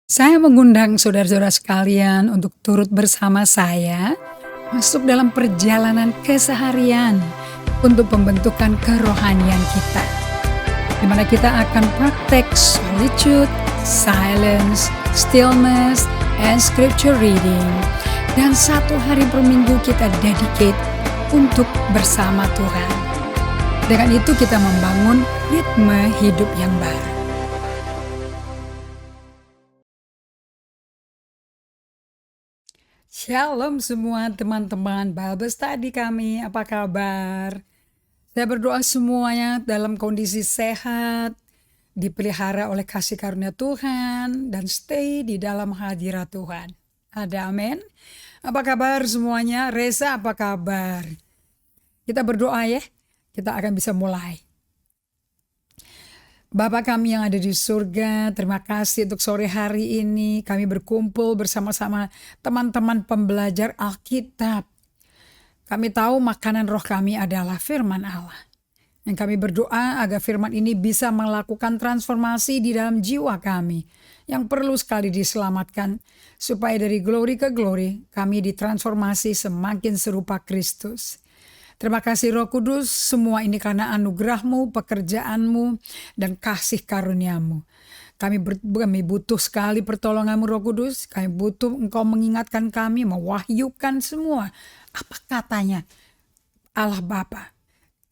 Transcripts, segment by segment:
Saya mengundang saudara-saudara sekalian untuk turut bersama saya masuk dalam perjalanan keseharian untuk pembentukan kerohanian kita, di mana kita akan praktek solitude, silence, stillness, and scripture reading. Dan satu hari per minggu kita dedicate untuk bersama Tuhan. Dengan itu kita membangun ritme hidup yang baru. Shalom semua teman-teman Bible Study kami, apa kabar? Saya berdoa semuanya dalam kondisi sehat, dipelihara oleh kasih karunia Tuhan, dan stay di dalam hadirat Tuhan. Ada amin? Apa kabar semuanya? Reza, apa kabar? Kita berdoa ya, kita akan bisa mulai. Bapa kami yang ada di surga, terima kasih untuk sore hari ini kami berkumpul bersama-sama teman-teman pembelajar Alkitab. Kami tahu makanan roh kami adalah firman Allah. Dan kami berdoa agar firman ini bisa melakukan transformasi di dalam jiwa kami yang perlu sekali diselamatkan, supaya dari glory ke glory kami ditransformasi semakin serupa Kristus. Terima kasih Roh Kudus, semua ini karena anugerah-Mu, pekerjaan-Mu, dan kasih karunia-Mu. Kami butuh sekali pertolongan-Mu Roh Kudus, kami butuh Engkau mengingatkan kami, mewahyukan semua apa katanya Allah Bapa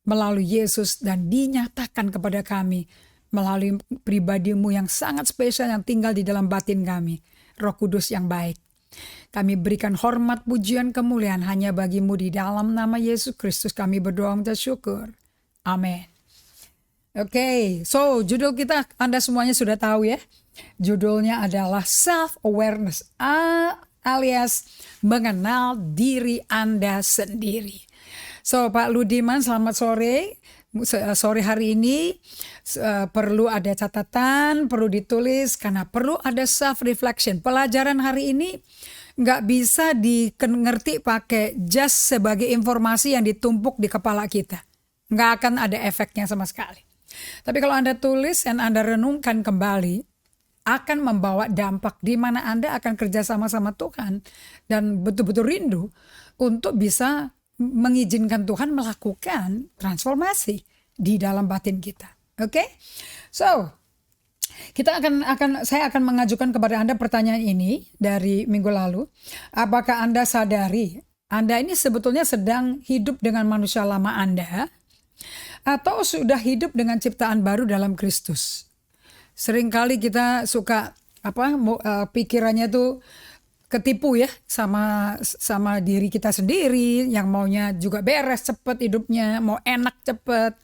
melalui Yesus, dan dinyatakan kepada kami melalui pribadi-Mu yang sangat spesial yang tinggal di dalam batin kami. Roh Kudus yang baik, kami berikan hormat, pujian, kemuliaan hanya bagi-Mu di dalam nama Yesus Kristus. Kami berdoa minta syukur. Amin. Oke, so judul kita Anda semuanya sudah tahu ya. Judulnya adalah self-awareness alias mengenal diri Anda sendiri. So Pak Ludiman, selamat sore. Sore hari ini perlu ada catatan, perlu ditulis, karena perlu ada self-reflection. Pelajaran hari ini nggak bisa dimengerti pakai just sebagai informasi yang ditumpuk di kepala kita. Nggak akan ada efeknya sama sekali. Tapi kalau Anda tulis dan Anda renungkan kembali, akan membawa dampak di mana Anda akan kerja sama-sama Tuhan dan betul-betul rindu untuk bisa mengizinkan Tuhan melakukan transformasi di dalam batin kita. Oke? So, saya akan mengajukan kepada Anda pertanyaan ini dari minggu lalu. Apakah Anda sadari Anda ini sebetulnya sedang hidup dengan manusia lama Anda, atau sudah hidup dengan ciptaan baru dalam Kristus? Seringkali kita suka pikirannya tuh ketipu ya sama diri kita sendiri yang maunya juga beres cepet hidupnya, mau enak cepet.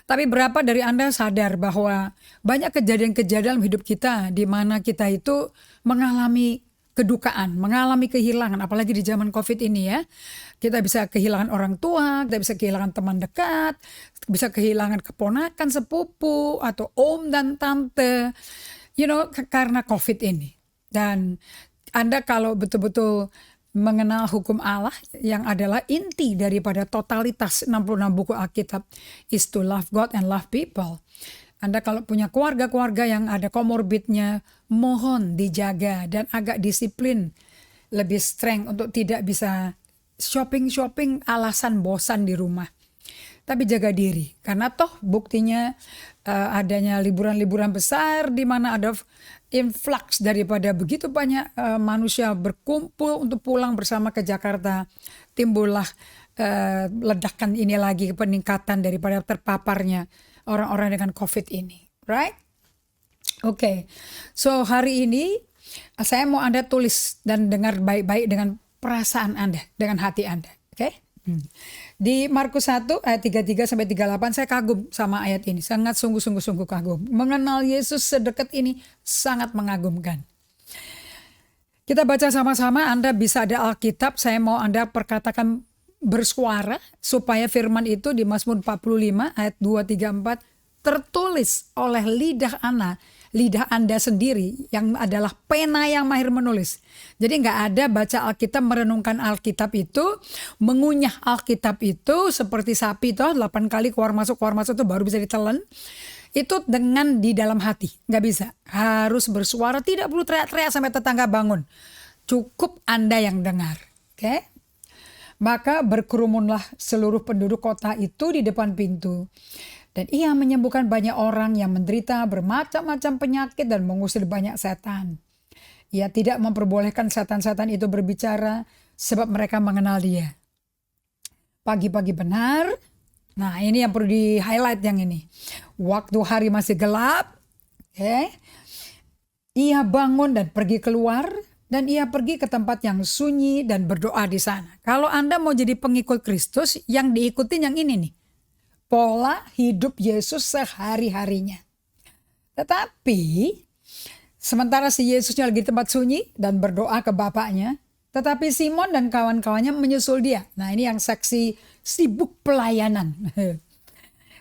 Tapi berapa dari Anda sadar bahwa banyak kejadian-kejadian dalam hidup kita di mana kita itu mengalami kedukaan, mengalami kehilangan, apalagi di zaman COVID ini ya. Kita bisa kehilangan orang tua, kita bisa kehilangan teman dekat, bisa kehilangan keponakan, sepupu, atau om dan tante, karena COVID ini. Dan Anda kalau betul-betul mengenal hukum Allah yang adalah inti daripada totalitas 66 buku Alkitab, is to love God and love people. Anda kalau punya keluarga-keluarga yang ada komorbidnya, mohon dijaga dan agak disiplin, lebih strength untuk tidak bisa shopping alasan bosan di rumah. Tapi jaga diri, karena toh buktinya adanya liburan-liburan besar di mana ada influx daripada begitu banyak manusia berkumpul untuk pulang bersama ke Jakarta. Timbullah ledakan ini lagi, peningkatan daripada terpaparnya orang-orang dengan COVID ini, right? Oke, so hari ini saya mau Anda tulis dan dengar baik-baik dengan perasaan Anda, dengan hati Anda, oke? Di Markus 1 ayat 33-38 saya kagum sama ayat ini, sangat sungguh-sungguh kagum. Mengenal Yesus sedekat ini sangat mengagumkan. Kita baca sama-sama, Anda bisa ada Alkitab, saya mau Anda perkatakan bersuara supaya firman itu di Mazmur 45 ayat 2, 3, 4 tertulis oleh lidah Anda sendiri yang adalah pena yang mahir menulis. Jadi nggak ada baca Alkitab, merenungkan Alkitab itu, mengunyah Alkitab itu seperti sapi toh 8 kali keluar masuk itu baru bisa ditelan. Itu dengan di dalam hati, nggak bisa. Harus bersuara, tidak perlu teriak-teriak sampai tetangga bangun. Cukup Anda yang dengar. Oke? Maka berkerumunlah seluruh penduduk kota itu di depan pintu. Dan ia menyembuhkan banyak orang yang menderita bermacam-macam penyakit dan mengusir banyak setan. Ia tidak memperbolehkan setan-setan itu berbicara sebab mereka mengenal dia. Pagi-pagi benar. Nah, ini yang perlu di-highlight yang ini. Waktu hari masih gelap, ia bangun dan pergi keluar, dan ia pergi ke tempat yang sunyi dan berdoa di sana. Kalau Anda mau jadi pengikut Kristus, yang diikutin yang ini nih. Pola hidup Yesus sehari-harinya. Tetapi, sementara si Yesusnya lagi di tempat sunyi dan berdoa ke Bapaknya, tetapi Simon dan kawan-kawannya menyusul dia. Nah, ini yang seksi sibuk pelayanan.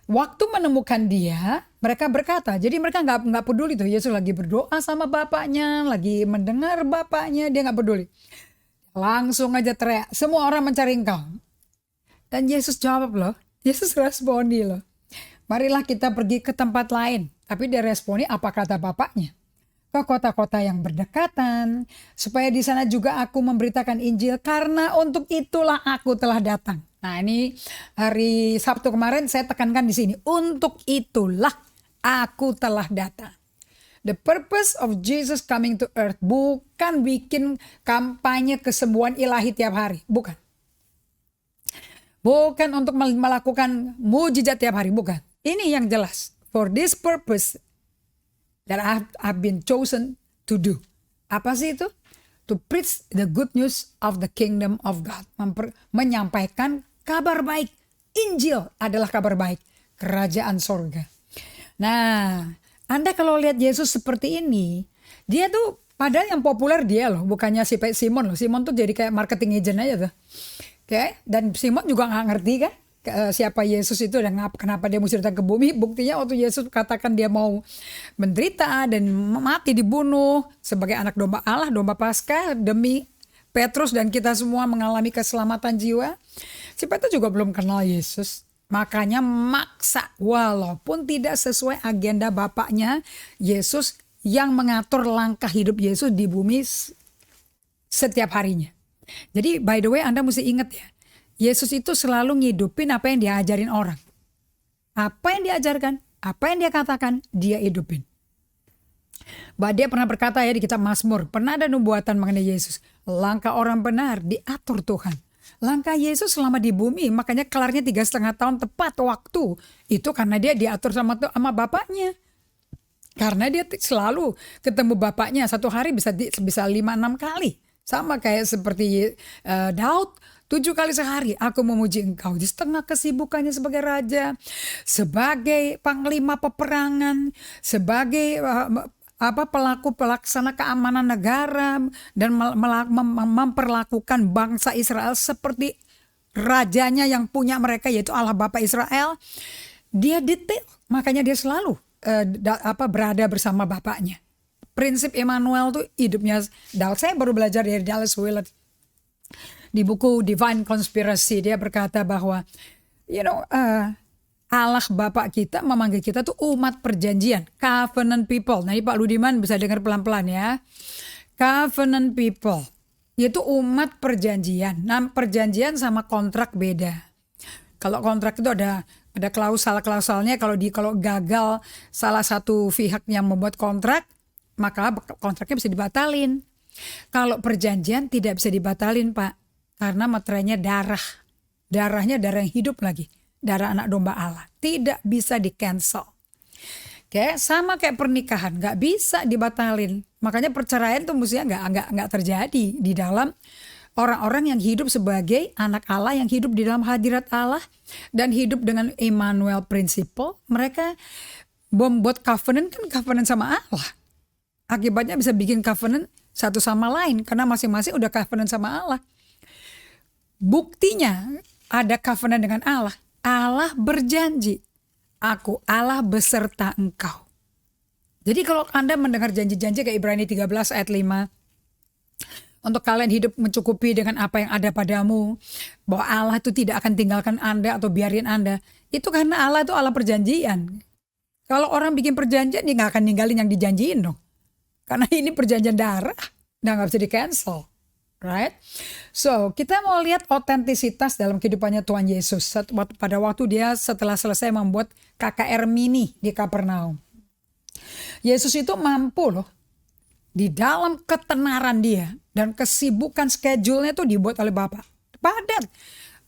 Waktu menemukan dia, mereka berkata, jadi mereka nggak peduli tuh Yesus lagi berdoa sama Bapaknya, lagi mendengar Bapaknya, dia nggak peduli. Langsung aja teriak, semua orang mencari engkau. Dan Yesus jawab loh, Yesus responi loh. Marilah kita pergi ke tempat lain. Tapi dia responi apa kata Bapaknya. Ke kota-kota yang berdekatan, supaya di sana juga aku memberitakan Injil, karena untuk itulah aku telah datang. Nah, ini hari Sabtu kemarin saya tekankan di sini, untuk itulah aku telah datang. The purpose of Jesus coming to earth bukan bikin kampanye kesembuhan ilahi tiap hari, bukan. Bukan untuk melakukan mujizat tiap hari, bukan. Ini yang jelas. For this purpose that I've been chosen to do. Apa sih itu? To preach the good news of the kingdom of God. Menyampaikan kabar baik. Injil adalah kabar baik. Kerajaan sorga. Nah, Anda kalau lihat Yesus seperti ini, dia tuh padahal yang populer dia loh, bukannya si Simon loh. Simon tuh jadi kayak marketing agent aja tuh. Oke, dan Simon juga nggak ngerti kan siapa Yesus itu dan kenapa dia mesti datang ke bumi. Buktinya waktu Yesus katakan dia mau menderita dan mati dibunuh sebagai anak domba Allah, domba Paskah demi Petrus dan kita semua mengalami keselamatan jiwa. Si Petrus juga belum kenal Yesus. Makanya maksa walaupun tidak sesuai agenda Bapaknya Yesus yang mengatur langkah hidup Yesus di bumi setiap harinya. Jadi by the way Anda mesti ingat ya, Yesus itu selalu ngidupin apa yang diajarin orang. Apa yang diajarkan, apa yang dia katakan, dia hidupin. Dia pernah berkata ya di kitab Mazmur, pernah ada nubuatan mengenai Yesus. Langkah orang benar diatur Tuhan. Langkah Yesus selama di bumi, makanya kelarnya 3,5 tahun tepat waktu. Itu karena dia diatur sama Bapaknya. Karena dia selalu ketemu Bapaknya, satu hari bisa 5-6 kali. Sama kayak seperti Daud, 7 kali sehari aku memuji engkau. Di setengah kesibukannya sebagai raja, sebagai panglima peperangan, sebagai pelaksana keamanan negara, dan memperlakukan bangsa Israel seperti rajanya yang punya mereka, yaitu Allah Bapa Israel. Dia detail, makanya dia selalu berada bersama Bapaknya. Prinsip Emmanuel tuh hidupnya Daud. Saya baru belajar dari Dallas Willard. Di buku Divine Conspiracy dia berkata bahwa Allah Bapak kita memanggil kita tuh umat perjanjian, covenant people. Nah, ini Pak Ludiman bisa dengar pelan-pelan ya. Covenant people, yaitu umat perjanjian. Nah, perjanjian sama kontrak beda. Kalau kontrak itu ada klausalnya, kalau gagal salah satu pihak yang membuat kontrak, maka kontraknya bisa dibatalin. Kalau perjanjian tidak bisa dibatalin, Pak. Karena materainya darah. Darahnya darah yang hidup lagi. Darah anak domba Allah. Tidak bisa di-cancel. Oke, sama kayak pernikahan. Gak bisa dibatalin. Makanya perceraian itu mestinya gak terjadi di dalam orang-orang yang hidup sebagai anak Allah, yang hidup di dalam hadirat Allah, dan hidup dengan Emmanuel Principle. Mereka membuat covenant sama Allah. Akibatnya bisa bikin covenant satu sama lain karena masing-masing udah covenant sama Allah. Buktinya ada covenant dengan Allah. Allah berjanji, aku Allah beserta engkau. Jadi kalau Anda mendengar janji-janji kayak Ibrani 13 ayat 5, untuk kalian hidup mencukupi dengan apa yang ada padamu, bahwa Allah itu tidak akan tinggalkan Anda atau biarin Anda, itu karena Allah itu Allah perjanjian. Kalau orang bikin perjanjian, dia nggak akan ninggalin yang dijanjiin dong. Karena ini perjanjian darah, nggak bisa di cancel. Right? So, kita mau lihat otentisitas dalam kehidupannya Tuhan Yesus. Pada waktu dia setelah selesai membuat KKR mini di Kapernaum. Yesus itu mampu loh. Di dalam ketenaran dia dan kesibukan schedule-nya itu dibuat oleh Bapa. Padat.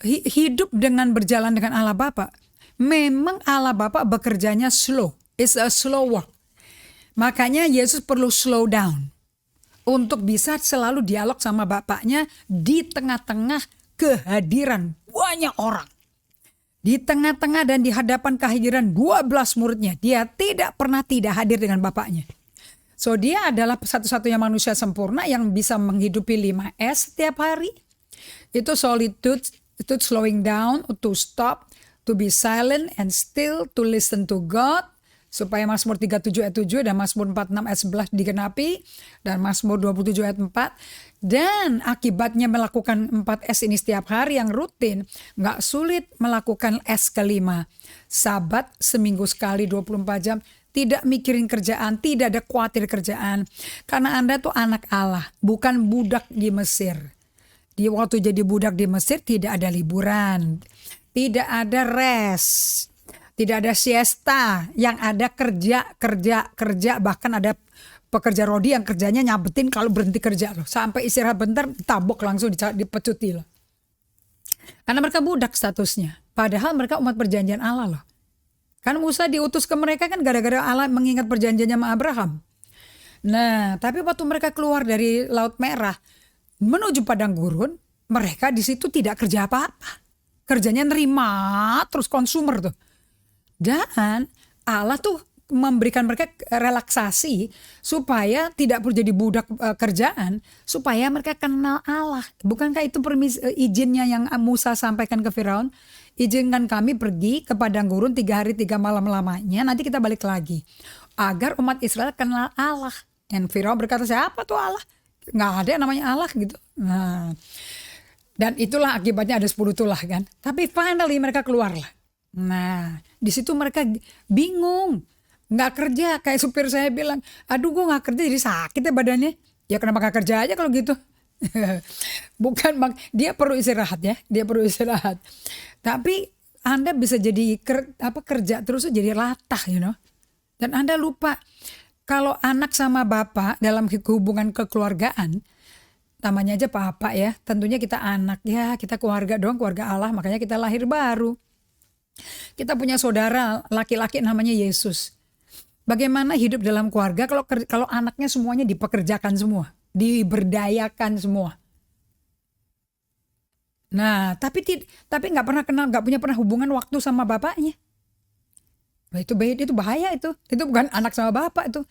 Hidup dengan berjalan dengan Allah Bapa. Memang Allah Bapa bekerjanya slow. It's a slow work. Makanya Yesus perlu slow down. Untuk bisa selalu dialog sama Bapaknya di tengah-tengah kehadiran banyak orang. Di tengah-tengah dan di hadapan kehadiran 12 muridnya. Dia tidak pernah tidak hadir dengan Bapaknya. So dia adalah satu-satunya manusia sempurna yang bisa menghidupi 5S setiap hari. Itu solitude, itu slowing down, to stop, to be silent and still, to listen to God. Supaya Mazmur 37 ayat 7 dan Mazmur 46 ayat 11 digenapi. Dan Mazmur 27 ayat 4. Dan akibatnya melakukan 4S ini setiap hari yang rutin. Gak sulit melakukan S kelima. Sabat seminggu sekali 24 jam. Tidak mikirin kerjaan, tidak ada khawatir kerjaan. Karena Anda tuh anak Allah, bukan budak di Mesir. Di waktu jadi budak di Mesir tidak ada liburan. Tidak ada rest. Tidak ada siesta, yang ada kerja. Bahkan ada pekerja rodi yang kerjanya nyabetin kalau berhenti kerja loh. Sampai istirahat bentar, tabok langsung dipecuti loh. Karena mereka budak statusnya. Padahal mereka umat perjanjian Allah loh. Kan Musa diutus ke mereka kan gara-gara Allah mengingat perjanjiannya sama Abraham. Nah, tapi waktu mereka keluar dari Laut Merah menuju padang gurun, mereka di situ tidak kerja apa-apa. Kerjanya nerima terus konsumer tuh. Dan Allah tuh memberikan mereka relaksasi supaya tidak perlu jadi budak kerjaan, supaya mereka kenal Allah. Bukankah itu izinnya yang Musa sampaikan ke Firaun? Izinkan kami pergi ke padang gurun 3 hari 3 malam lamanya, nanti kita balik lagi. Agar umat Israel kenal Allah. Dan Firaun berkata, siapa tuh Allah? Nggak ada yang namanya Allah gitu. Nah, dan itulah akibatnya ada 10 tulah kan. Tapi finally mereka keluarlah. Nah, di situ mereka bingung, nggak kerja. Kayak supir saya bilang, aduh gue nggak kerja jadi sakit ya badannya. Ya kenapa nggak kerja aja kalau gitu? Bukan bang, dia perlu istirahat ya, dia perlu istirahat. Tapi Anda bisa jadi kerja terus jadi latah, Dan Anda lupa kalau anak sama bapak dalam hubungan kekeluargaan, namanya aja papa ya. Tentunya kita anak ya, kita keluarga dong, keluarga Allah. Makanya kita lahir baru. Kita punya saudara laki-laki namanya Yesus. Bagaimana hidup dalam keluarga kalau anaknya semuanya dipekerjakan semua, diberdayakan semua. Nah, tapi nggak pernah kenal, nggak punya pernah hubungan waktu sama bapaknya. Nah, itu bahaya itu. Itu bukan anak sama bapak itu.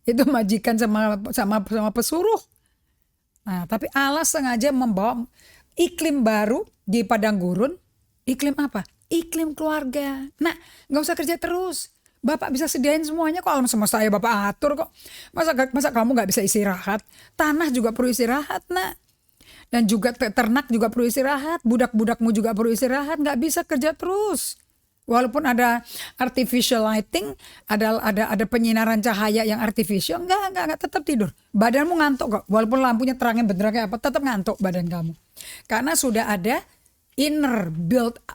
Itu majikan sama pesuruh. Nah, tapi Allah sengaja membawa iklim baru di padang gurun. Iklim apa? Iklim keluarga. Nah, gak usah kerja terus. Bapak bisa sediain semuanya kok. Alam semesta ya Bapak atur kok. Masa kamu gak bisa istirahat? Tanah juga perlu istirahat, nak. Dan juga ternak juga perlu istirahat. Budak-budakmu juga perlu istirahat. Gak bisa kerja terus. Walaupun ada artificial lighting, ada penyinaran cahaya yang artificial, enggak tetap tidur. Badanmu ngantuk kok. Walaupun lampunya terangnya benderang kayak apa, tetap ngantuk badan kamu. Karena sudah ada inner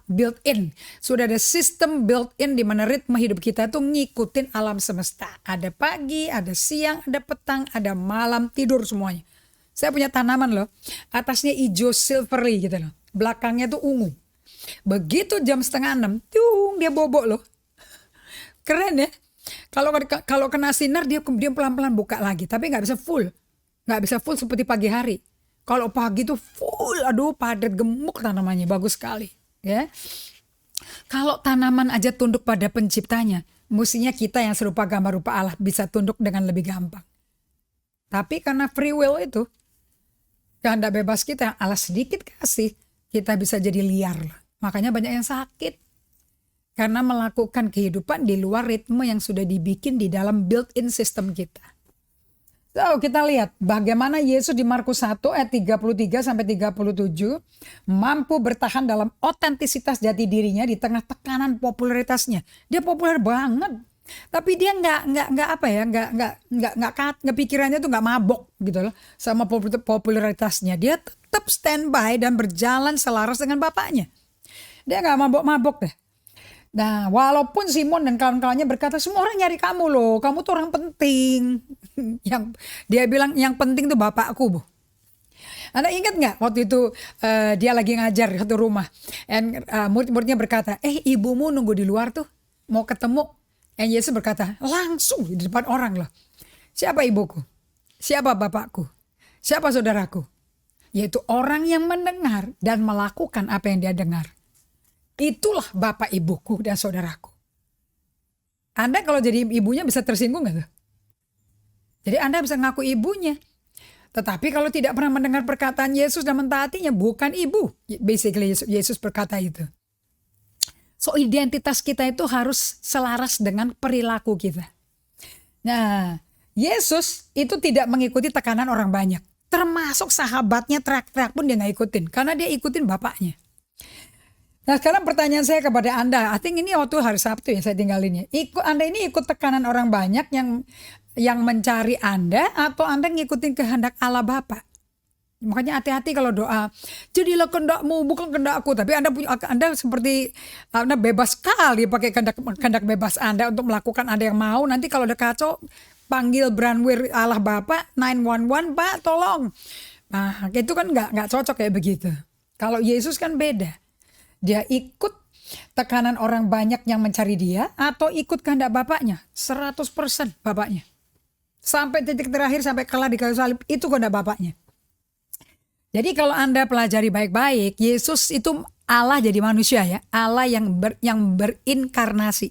built-in. Sudah ada sistem built-in di mana ritme hidup kita tuh ngikutin alam semesta. Ada pagi, ada siang, ada petang, ada malam, tidur semuanya. Saya punya tanaman loh. Atasnya hijau silvery gitu loh. Belakangnya tuh ungu. Begitu jam 5:30, dia bobok loh. Keren ya. Kalau kena sinar dia pelan-pelan buka lagi, tapi nggak bisa full. Nggak bisa full seperti pagi hari. Kalau pagi tuh full, aduh padat gemuk tanamannya, bagus sekali. Ya. Kalau tanaman aja tunduk pada penciptanya, mestinya kita yang serupa gambar rupa Allah bisa tunduk dengan lebih gampang. Tapi karena free will itu, kehendak bebas kita, Allah sedikit kasih, kita bisa jadi liar lah. Makanya banyak yang sakit. Karena melakukan kehidupan di luar ritme yang sudah dibikin di dalam built-in system kita. So, kita lihat bagaimana Yesus di Markus 1 ayat 33 sampai 37 mampu bertahan dalam otentisitas jati dirinya di tengah tekanan popularitasnya. Dia populer banget. Tapi dia nggak apa ya, nggak pikirannya tuh nggak mabok gitu loh sama popularitasnya. Dia tetap standby dan berjalan selaras dengan bapaknya. Dia nggak mabok-mabok deh. Nah, walaupun Simon dan kawan-kawannya berkata semua orang nyari kamu loh, kamu tuh orang penting. Yang dia bilang yang penting tuh bapakku, Bu. Anda ingat nggak waktu itu dia lagi ngajar di satu rumah, and murid-muridnya berkata, ibumu nunggu di luar tuh, mau ketemu. And Yesus berkata, langsung di depan orang loh. Siapa ibuku? Siapa bapakku? Siapa saudaraku? Yaitu orang yang mendengar dan melakukan apa yang dia dengar. Itulah bapak ibuku dan saudaraku. Anda kalau jadi ibunya bisa tersinggung gak tuh? Jadi Anda bisa ngaku ibunya. Tetapi kalau tidak pernah mendengar perkataan Yesus dan mentaatinya, bukan ibu. Basically Yesus berkata itu. So identitas kita itu harus selaras dengan perilaku kita. Nah, Yesus itu tidak mengikuti tekanan orang banyak. Termasuk sahabatnya teriak-teriak pun dia gak ikutin. Karena dia ikutin bapaknya. Nah sekarang pertanyaan saya kepada Anda. I think ini waktu hari Sabtu ya saya tinggalinnya. Anda ini ikut tekanan orang banyak yang mencari Anda. Atau Anda ngikutin kehendak Allah Bapa? Makanya hati-hati kalau doa, jadilah kehendakmu bukan kehendakku. Tapi Anda seperti Anda bebas sekali pakai kehendak bebas Anda untuk melakukan Anda yang mau. Nanti kalau ada kacau, panggil Branwir Allah Bapa 911, Pak tolong. Nah itu kan nggak cocok kayak begitu. Kalau Yesus kan beda. Dia ikut tekanan orang banyak yang mencari dia atau ikut kehendak Bapaknya. 100% Bapaknya. Sampai titik terakhir, sampai kalah di kayu salib, itu kehendak Bapaknya. Jadi kalau Anda pelajari baik-baik, Yesus itu Allah jadi manusia ya. Allah yang berinkarnasi.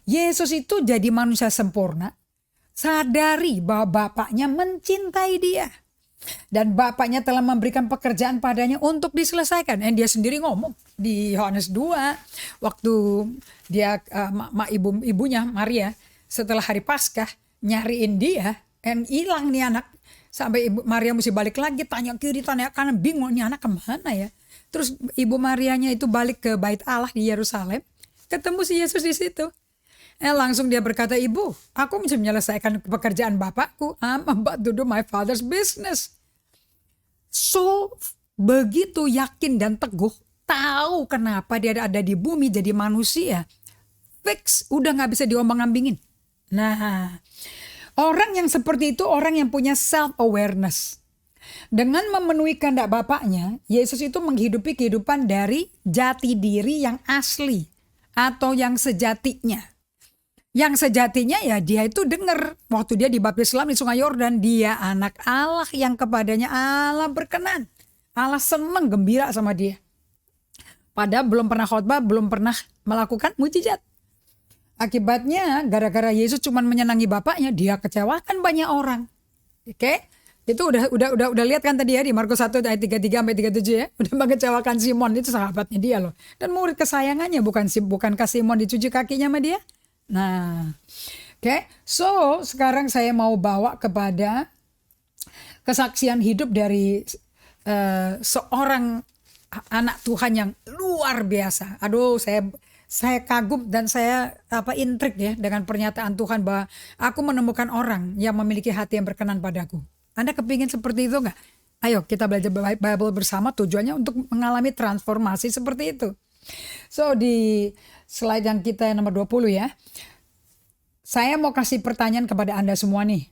Yesus itu jadi manusia sempurna. Sadari bahwa Bapaknya mencintai dia. Dan Bapaknya telah memberikan pekerjaan padanya untuk diselesaikan. Dan dia sendiri ngomong di Yohanes 2. Waktu dia ibunya Maria setelah hari Paskah nyariin dia. Dan hilang nih anak. Sampai Ibu Maria mesti balik lagi, tanya kiri, tanya kanan, bingung nih anak kemana ya. Terus Ibu Marianya itu balik ke Bait Allah di Yerusalem, ketemu si Yesus di situ. Langsung dia berkata, Ibu, aku mesti menyelesaikan pekerjaan Bapakku. I'm about to do my father's business. So, begitu yakin dan teguh, tahu kenapa dia ada di bumi jadi manusia. Fix, udah gak bisa diombang-ambingin. Nah, orang yang seperti itu orang yang punya self-awareness. Dengan memenuhi kehendak Bapaknya, Yesus itu menghidupi kehidupan dari jati diri yang asli. Atau yang sejatinya. Yang sejatinya ya dia itu dengar. Waktu dia dibaptis di Sungai Yordan, dia anak Allah yang kepadanya Allah berkenan. Allah senang, gembira sama dia. Padahal belum pernah khotbah, belum pernah melakukan mujizat. Akibatnya gara-gara Yesus cuma menyenangi Bapaknya, dia kecewakan banyak orang. Oke? Itu udah lihat kan tadi ya di Markus 1 ayat 33 sampai 37 ya. Udah mengecewakan Simon, itu sahabatnya dia loh. Dan murid kesayangannya bukankah Simon dicuci kakinya sama dia? Nah. Oke. So, sekarang saya mau bawa kepada kesaksian hidup dari seorang anak Tuhan yang luar biasa. Aduh, saya kagum dan saya intrik ya dengan pernyataan Tuhan bahwa aku menemukan orang yang memiliki hati yang berkenan padaku. Anda kepingin seperti itu nggak? Ayo kita belajar Bible bersama, tujuannya untuk mengalami transformasi seperti itu. So di slide yang kita nomor 20 ya. Saya mau kasih pertanyaan kepada Anda semua nih.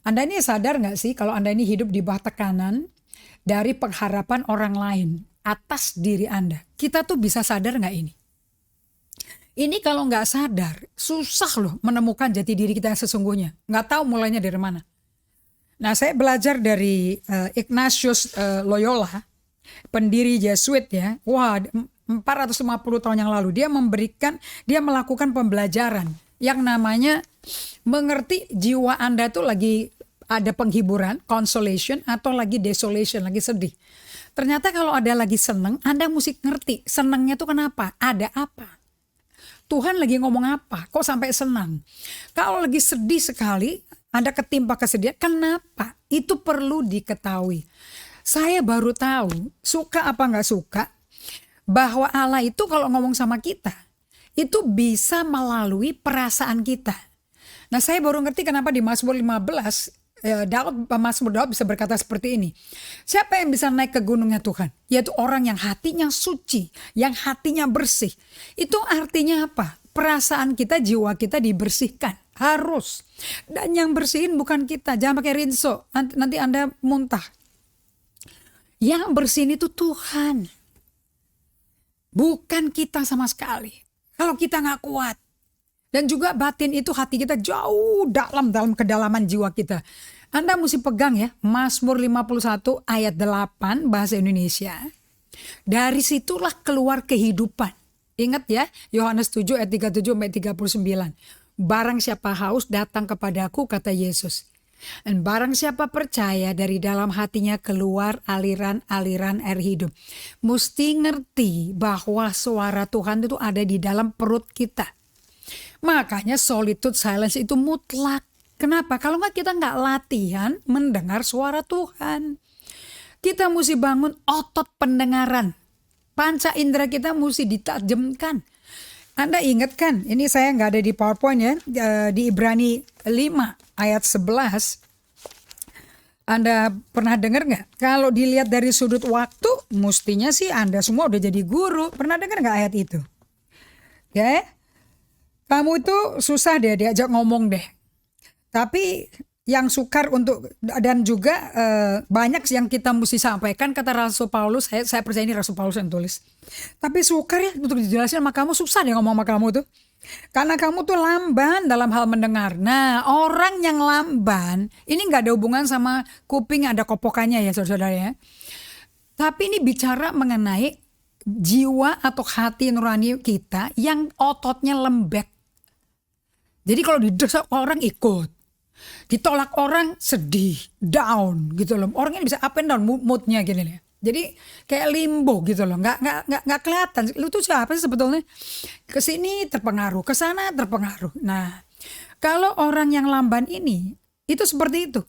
Anda ini sadar nggak sih kalau Anda ini hidup di bawah tekanan dari pengharapan orang lain atas diri Anda? Kita tuh bisa sadar nggak ini? Ini kalau nggak sadar, susah loh menemukan jati diri kita yang sesungguhnya. Nggak tahu mulainya dari mana. Nah, saya belajar dari Ignatius Loyola, pendiri Jesuit ya. Wah, 450 tahun yang lalu dia melakukan pembelajaran yang namanya mengerti jiwa Anda tuh lagi ada penghiburan, consolation, atau lagi desolation, lagi sedih. Ternyata kalau ada lagi seneng, Anda mesti ngerti senengnya tuh kenapa, ada apa. Tuhan lagi ngomong apa? Kok sampai senang? Kalau lagi sedih sekali, Anda ketimpa kesedihan, kenapa? Itu perlu diketahui. Saya baru tahu, suka apa nggak suka, bahwa Allah itu kalau ngomong sama kita, itu bisa melalui perasaan kita. Nah, saya baru ngerti kenapa di Mazmur 15 Mazmur Daud bisa berkata seperti ini. Siapa yang bisa naik ke gunungnya Tuhan? Yaitu orang yang hatinya suci, yang hatinya bersih. Itu artinya apa? Perasaan kita, jiwa kita dibersihkan. Harus. Dan yang bersihin bukan kita. Jangan pakai rinso. Nanti Anda muntah. Yang bersihin itu Tuhan. Bukan kita sama sekali. Kalau kita gak kuat. Dan juga batin itu hati kita jauh dalam kedalaman jiwa kita. Anda mesti pegang ya, Mazmur 51 ayat 8 bahasa Indonesia. Dari situlah keluar kehidupan. Ingat ya, Yohanes 7 ayat 37-39. Barang siapa haus datang kepadaku, kata Yesus. Dan barang siapa percaya, dari dalam hatinya keluar aliran-aliran air hidup. Mesti ngerti bahwa suara Tuhan itu ada di dalam perut kita. Makanya solitude silence itu mutlak. Kenapa? Kalau kita nggak latihan mendengar suara Tuhan. Kita mesti bangun otot pendengaran. Panca indera kita mesti ditajamkan. Anda ingat kan? Ini saya nggak ada di PowerPoint ya. Di Ibrani 5 ayat 11. Anda pernah dengar nggak? Kalau dilihat dari sudut waktu, mestinya sih Anda semua udah jadi guru. Pernah dengar nggak ayat itu? Ya? Kamu itu susah deh diajak ngomong deh. Tapi yang sukar untuk, dan juga banyak yang kita mesti sampaikan, kata Rasul Paulus, saya percaya ini Rasul Paulus yang tulis. Tapi sukar ya untuk dijelasin sama kamu, susah deh ngomong sama kamu tuh. Karena kamu tuh lamban dalam hal mendengar. Nah, orang yang lamban, ini gak ada hubungan sama kuping ada kopokannya ya saudara-saudara ya. Tapi ini bicara mengenai jiwa atau hati nurani kita yang ototnya lembek. Jadi kalau didesak orang ikut, ditolak orang sedih, down gitu loh. Orangnya bisa up and down moodnya gini nih. Jadi kayak limbo gitu loh, nggak kelihatan. Lu tuh siapa sih sebetulnya? Kesini terpengaruh, kesana terpengaruh. Nah, kalau orang yang lamban ini itu seperti itu,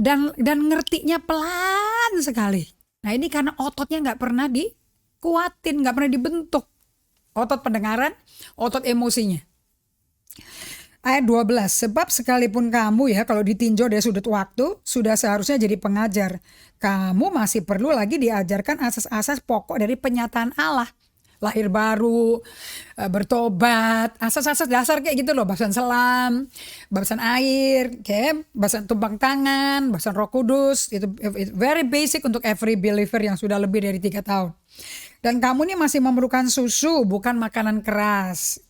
dan ngertinya pelan sekali. Nah ini karena ototnya nggak pernah dikuatin, nggak pernah dibentuk. Otot pendengaran, otot emosinya. Ayat 12, sebab sekalipun kamu ya kalau ditinjau dari sudut waktu sudah seharusnya jadi pengajar. Kamu masih perlu lagi diajarkan asas-asas pokok dari penyataan Allah. Lahir baru, bertobat, asas-asas dasar kayak gitu loh. Baptisan selam, baptisan air, baptisan tumpang tangan, baptisan Roh Kudus. Itu very basic untuk every believer yang sudah lebih dari 3 tahun. Dan kamu ini masih memerlukan susu, bukan makanan keras.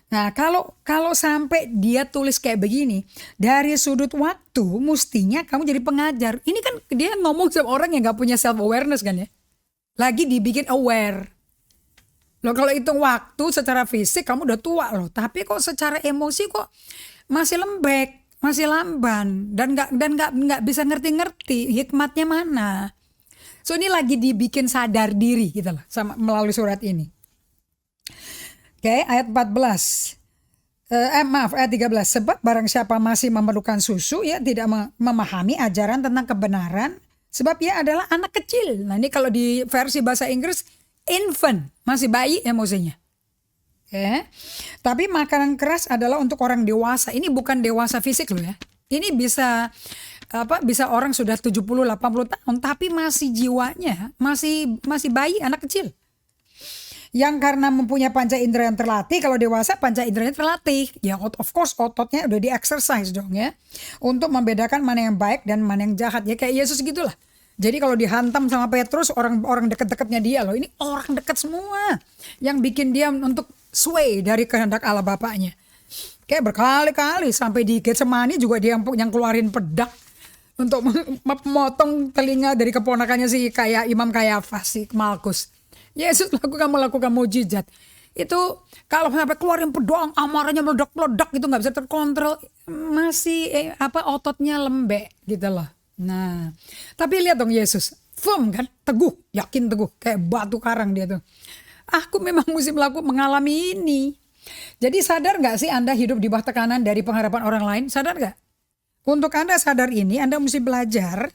Nah kalau sampai dia tulis kayak begini, dari sudut waktu mestinya kamu jadi pengajar. Ini kan dia ngomong sama orang yang gak punya self awareness kan ya. Lagi dibikin aware. Loh kalau hitung waktu secara fisik kamu udah tua loh. Tapi kok secara emosi kok masih lembek, masih lamban. Dan gak bisa ngerti-ngerti hikmatnya mana. So ini lagi dibikin sadar diri gitu loh sama melalui surat ini. Ayat 14. Ayat 13. Sebab barang siapa masih memerlukan susu, ya tidak memahami ajaran tentang kebenaran, sebab ia adalah anak kecil. Nah ini kalau di versi bahasa Inggris, infant, masih bayi emosinya. Tapi makanan keras adalah untuk orang dewasa. Ini bukan dewasa fisik loh ya. Ini bisa orang sudah 70-80 tahun, tapi masih jiwanya, masih bayi, anak kecil. Yang karena mempunyai panca indera yang terlatih, kalau dewasa panca inderanya terlatih. Ya of course ototnya udah di-exercise dong ya. Untuk membedakan mana yang baik dan mana yang jahat. Ya kayak Yesus gitulah. Jadi kalau dihantam sama Petrus, orang dekat-dekatnya dia loh. Ini orang dekat semua. Yang bikin dia untuk sway dari kehendak Allah Bapaknya. Kayak berkali-kali sampai di Getsemani juga dia yang keluarin pedang. Untuk memotong telinga dari keponakannya si Imam Kayafas, si Malkus. Yesus melakukan mujizat. Itu kalau sampai keluarin pedang, amarahnya meledak-meledak itu nggak bisa terkontrol. Masih ototnya lembek gitu loh. Nah, tapi lihat dong Yesus, firm kan, teguh, yakin teguh, kayak batu karang dia tuh. Aku memang mesti mengalami ini. Jadi sadar nggak sih Anda hidup di bawah tekanan dari pengharapan orang lain? Sadar nggak? Untuk Anda sadar ini, Anda mesti belajar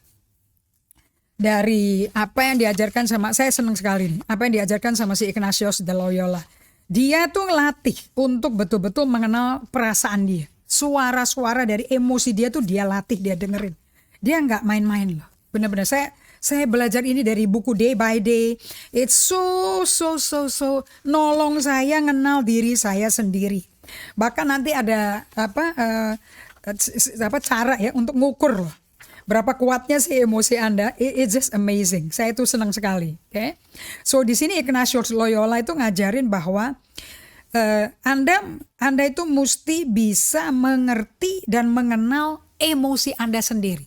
dari apa yang diajarkan sama, saya senang sekali nih, apa yang diajarkan sama si Ignatius de Loyola. Dia tuh ngelatih untuk betul-betul mengenal perasaan dia. Suara-suara dari emosi dia tuh dia latih, dia dengerin. Dia nggak main-main loh. Bener-bener saya belajar ini dari buku Day by Day. It's so nolong saya kenal diri saya sendiri. Bahkan nanti ada cara ya untuk ngukur loh. Berapa kuatnya sih emosi Anda? It's just amazing. Saya itu senang sekali. Okay? So di sini Ignatius Loyola itu ngajarin bahwa Anda itu mesti bisa mengerti dan mengenal emosi Anda sendiri.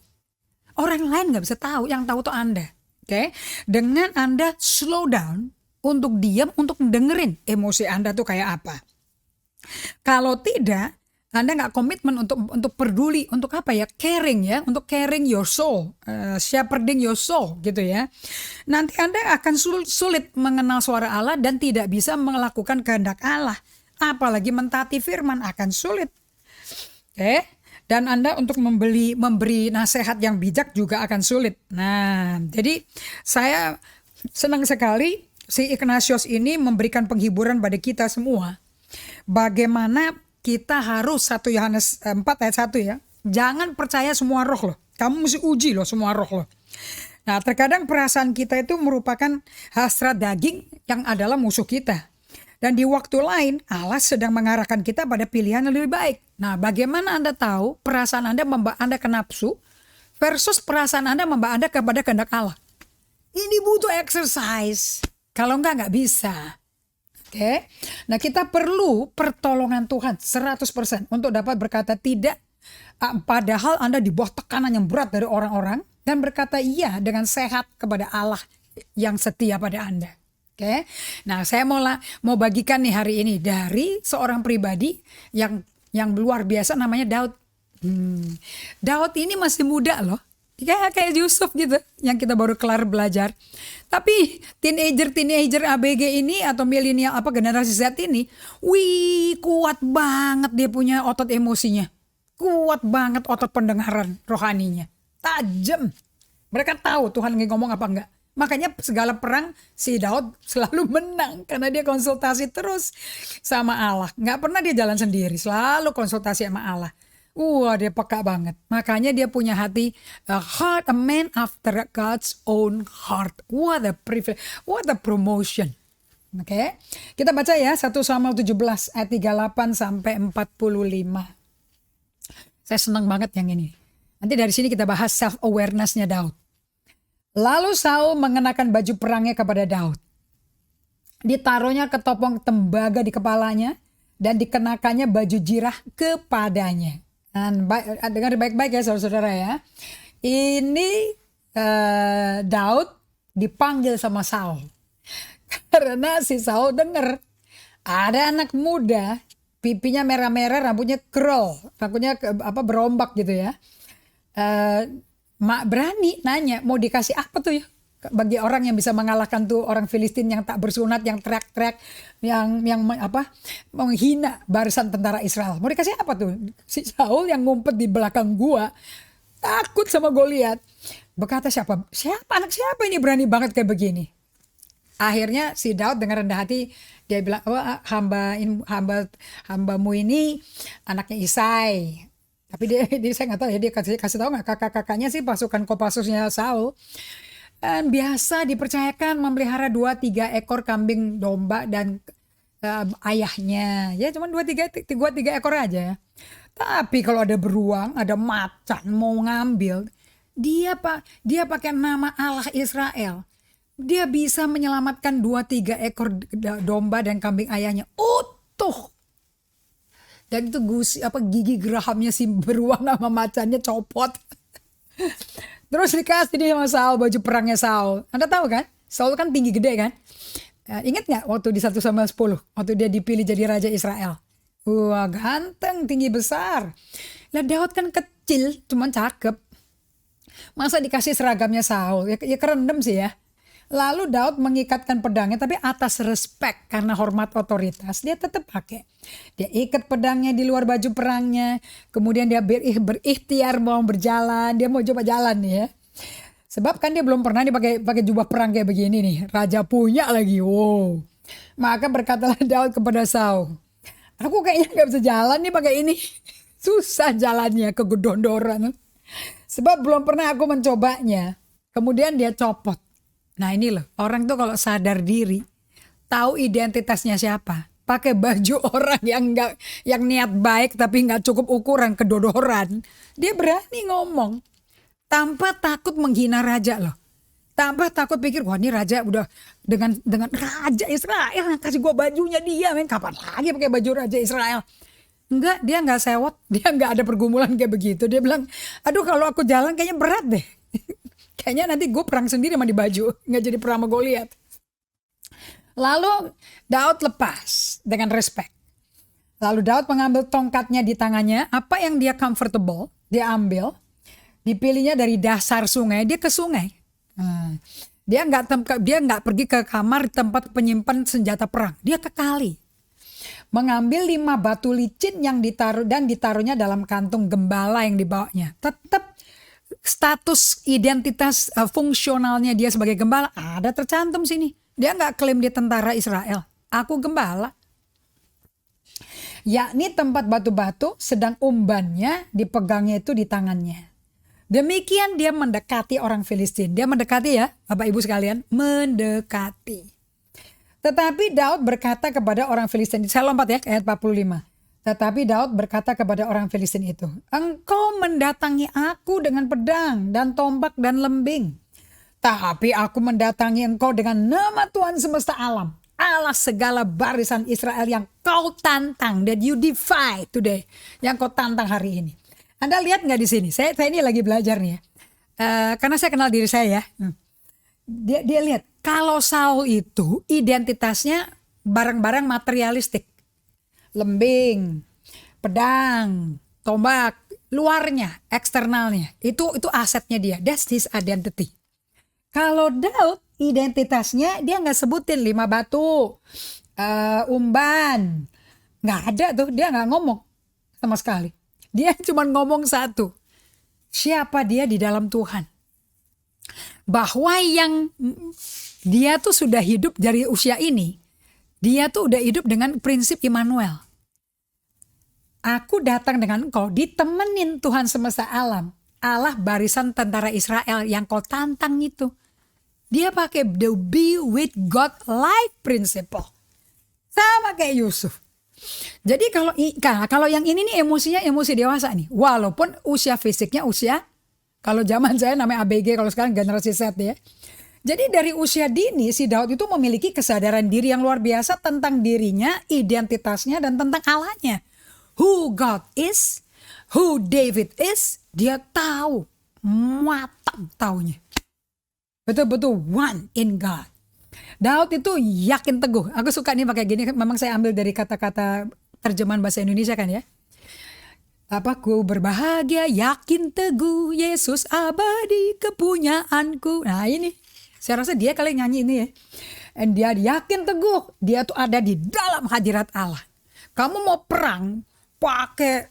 Orang lain nggak bisa tahu, yang tahu tuh Anda. Okay? Dengan Anda slow down untuk diam, untuk dengerin emosi Anda tuh kayak apa. Kalau tidak, Anda nggak komitmen untuk peduli, untuk apa ya, caring ya, untuk caring your soul, shepherding your soul gitu ya. Nanti Anda akan sulit mengenal suara Allah dan tidak bisa melakukan kehendak Allah. Apalagi mentaati firman akan sulit. Oke? Dan Anda untuk memberi nasihat yang bijak juga akan sulit. Nah, jadi saya senang sekali si Ignatius ini memberikan penghiburan pada kita semua. Bagaimana kita harus 1 Yohanes 4 ayat 1 ya. Jangan percaya semua roh loh. Kamu mesti uji loh semua roh loh. Nah, terkadang perasaan kita itu merupakan hasrat daging yang adalah musuh kita. Dan di waktu lain Allah sedang mengarahkan kita pada pilihan yang lebih baik. Nah, bagaimana Anda tahu perasaan Anda membawa Anda ke nafsu versus perasaan Anda membawa Anda kepada kehendak Allah? Ini butuh exercise. Kalau nggak bisa. Oke. Nah, kita perlu pertolongan Tuhan 100% untuk dapat berkata tidak, padahal Anda di bawah tekanan yang berat dari orang-orang, dan berkata iya dengan sehat kepada Allah yang setia pada Anda. Oke. Nah, saya mau bagikan nih hari ini dari seorang pribadi yang luar biasa, namanya Daud. Daud ini masih muda loh. Kayak Yusuf gitu yang kita baru kelar belajar. Tapi teenager ABG ini atau milenial generasi Z ini, kuat banget dia punya otot emosinya. Kuat banget otot pendengaran rohaninya. Tajam. Mereka tahu Tuhan ngomong apa enggak. Makanya segala perang si Daud selalu menang karena dia konsultasi terus sama Allah. Enggak pernah dia jalan sendiri, selalu konsultasi sama Allah. Dia peka banget. Makanya dia punya hati, a man after God's own heart. What a privilege, what a promotion. Oke. Kita baca ya 1 Samuel 17 ayat 38 sampai 45. Saya senang banget yang ini. Nanti dari sini kita bahas self awareness-nya Daud. Lalu Saul mengenakan baju perangnya kepada Daud. Ditaruhnya ketopong tembaga di kepalanya dan dikenakannya baju jirah kepadanya. Dan dengar baik-baik ya saudara-saudara ya. Ini Daud dipanggil sama Saul. Karena si Saul dengar ada anak muda, pipinya merah-merah, rambutnya curl, rambutnya berombak gitu ya. Mak berani nanya mau dikasih apa tuh ya? Bagi orang yang bisa mengalahkan tuh orang Filistin yang tak bersunat, yang teriak-teriak, yang menghina barisan tentara Israel. Mau dikasih apa tuh? Si Saul yang ngumpet di belakang gua takut sama Goliat. Berkata siapa anak siapa ini berani banget kayak begini? Akhirnya si Daud dengan rendah hati dia bilang, hambamu ini anaknya Isai. Tapi dia saya nggak tahu ya, dia kasih tahu nggak kakak-kakaknya sih pasukan Kopassusnya Saul. Dan biasa dipercayakan memelihara 2-3 ekor kambing domba dan ayahnya. Ya cuma 2-3 ekor aja ya. Tapi kalau ada beruang, ada macan mau ngambil, dia pakai nama Allah Israel. Dia bisa menyelamatkan 2-3 ekor domba dan kambing ayahnya utuh. Dan itu gigi gerahamnya si beruang sama macannya copot. Terus dikasih dia sama Saul baju perangnya Saul. Anda tahu kan? Saul kan tinggi gede kan? Ingat gak waktu di 1 Samuel 10? Waktu dia dipilih jadi Raja Israel. Wah ganteng, tinggi besar. Lah Daud kan kecil, cuman cakep. Masa dikasih seragamnya Saul? Ya kerendam sih ya. Lalu Daud mengikatkan pedangnya, tapi atas respect karena hormat otoritas dia tetap pakai. Dia ikat pedangnya di luar baju perangnya, kemudian dia berikhtiar mau berjalan, dia mau coba jalan nih ya. Sebab kan dia belum pernah dipakai jubah perang kayak begini nih, raja punya lagi, wow. Maka berkatalah Daud kepada Saul, aku kayaknya nggak bisa jalan nih pakai ini. Susah jalannya, kegedondoran. Sebab belum pernah aku mencobanya. Kemudian dia copot. Nah ini loh, orang tuh kalau sadar diri, tahu identitasnya siapa. Pakai baju orang yang niat baik tapi nggak cukup ukuran, kedodoran. Dia berani ngomong tanpa takut menghina raja loh. Tanpa takut pikir, wah ini raja udah dengan raja Israel yang kasih gua bajunya dia, men kapan lagi pakai baju raja Israel? Enggak, dia nggak sewot, dia nggak ada pergumulan kayak begitu. Dia bilang, aduh kalau aku jalan kayaknya berat deh. Kayaknya nanti gue perang sendiri sama di baju, nggak jadi perang sama Goliat. Lalu Daud lepas dengan respect. Lalu Daud mengambil tongkatnya di tangannya, apa yang dia comfortable, dia ambil. Dipilihnya dari dasar sungai, dia ke sungai. Dia nggak pergi ke kamar tempat penyimpan senjata perang. Dia ke kali. Mengambil 5 batu licin yang ditaruhnya dalam kantung gembala yang dibawanya. Tetap status identitas fungsionalnya dia sebagai gembala ada tercantum sini. Dia nggak klaim dia tentara Israel. Aku gembala. Yakni tempat batu-batu sedang umbannya dipegangnya itu di tangannya. Demikian dia mendekati orang Filistin. Dia mendekati ya, Bapak Ibu sekalian, mendekati. Tetapi Daud berkata kepada orang Filistin, saya lompat ya ke ayat 45. Tetapi Daud berkata kepada orang Filistin itu, engkau mendatangi aku dengan pedang dan tombak dan lembing. Tapi aku mendatangi engkau dengan nama Tuhan semesta alam. Allah segala barisan Israel yang kau tantang, that you defy today. Yang kau tantang hari ini. Anda lihat nggak di sini? Saya ini lagi belajar nih ya. Karena saya kenal diri saya ya. Dia lihat kalau Saul itu identitasnya barang-barang materialistik, lembing, pedang, tombak, luarnya, eksternalnya itu asetnya dia. That's his identity. Kalau Daud identitasnya dia nggak sebutin 5 batu, umban, nggak ada tuh, dia nggak ngomong sama sekali. Dia cuma ngomong satu, siapa dia di dalam Tuhan. Bahwa yang dia tuh sudah hidup dari usia ini, dia tuh udah hidup dengan prinsip Immanuel. Aku datang dengan engkau, ditemenin Tuhan semesta alam, Allah barisan tentara Israel yang kau tantang itu. Dia pakai the be with God life principle. Sama kayak Yusuf. Jadi kalau yang ini nih emosinya emosi dewasa nih. Walaupun usia fisiknya kalau zaman saya namanya ABG, kalau sekarang generasi Z ya. Jadi dari usia dini si Daud itu memiliki kesadaran diri yang luar biasa tentang dirinya, identitasnya dan tentang Allahnya. Who God is, who David is, dia tahu, matang taunya. Betul-betul one in God. Daud itu yakin teguh. Aku suka nih pakai gini. Memang saya ambil dari kata-kata terjemahan bahasa Indonesia kan ya. Ku berbahagia, yakin teguh, Yesus abadi kepunyaanku. Nah ini, saya rasa dia kali nyanyi ini ya. Dan dia yakin teguh, dia tuh ada di dalam hadirat Allah. Kamu mau perang, pakai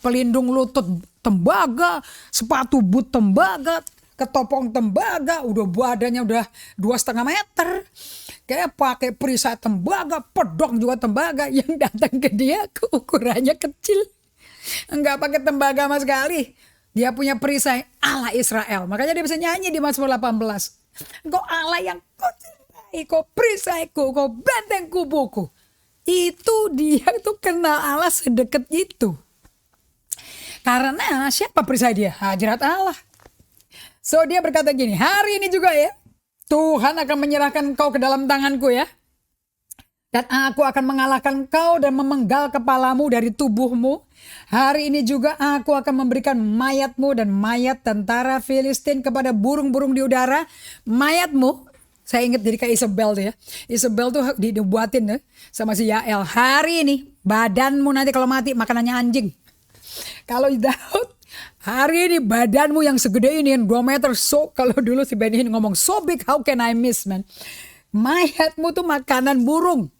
pelindung lutut tembaga, sepatu boot tembaga, ketopong tembaga, udah badannya udah 2,5 meter. Kayak pakai perisai tembaga, pedang juga tembaga. Yang datang ke dia ukurannya kecil. Enggak pakai tembaga sama sekali. Dia punya perisai Allah Israel. Makanya dia bisa nyanyi di Mazmur 18. Engkau Allah yang kau cintai, kau perisaiku, kau benteng kubuku. Itu dia tuh kenal Allah sedekat itu. Karena siapa perisai dia? Hadirat Allah. So dia berkata gini, hari ini juga ya, Tuhan akan menyerahkan kau ke dalam tanganku ya. Dan aku akan mengalahkan kau dan memenggal kepalamu dari tubuhmu. Hari ini juga aku akan memberikan mayatmu dan mayat tentara Filistin kepada burung-burung di udara. Mayatmu, saya ingat jadi kayak Isabel tuh ya. Isabel tuh dibuatin ya, sama si Yael. Hari ini badanmu nanti kalau mati makanannya anjing. Kalau Daud, hari ini badanmu yang segede ini, 2 meter, kalau dulu si Benny ngomong, so big, how can I miss, man? Mayatmu tuh makanan burung.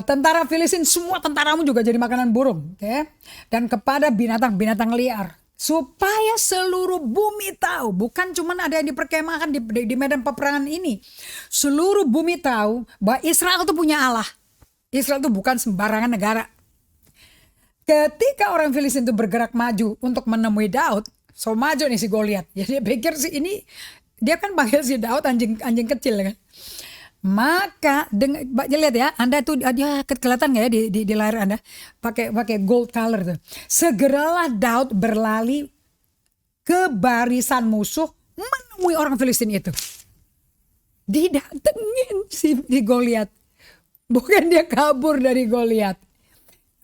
Tentara Filistin, semua tentaramu juga jadi makanan burung. Okay? Dan kepada binatang-binatang liar. Supaya seluruh bumi tahu, bukan cuma ada yang di perkemahan di medan peperangan ini. Seluruh bumi tahu bahwa Israel itu punya Allah. Israel itu bukan sembarangan negara. Ketika orang Filistin itu bergerak maju untuk menemui Daud, so maju nih si Goliat. Jadi dia pikir si ini, dia kan panggil si Daud anjing kecil kan. Maka lihat ya, Anda tuh dia kelihatan nggak ya di layar Anda pakai gold color tuh. Segeralah Daud berlari ke barisan musuh menemui orang Filistin itu. Didatengin si Goliat. Bukan dia kabur dari Goliat.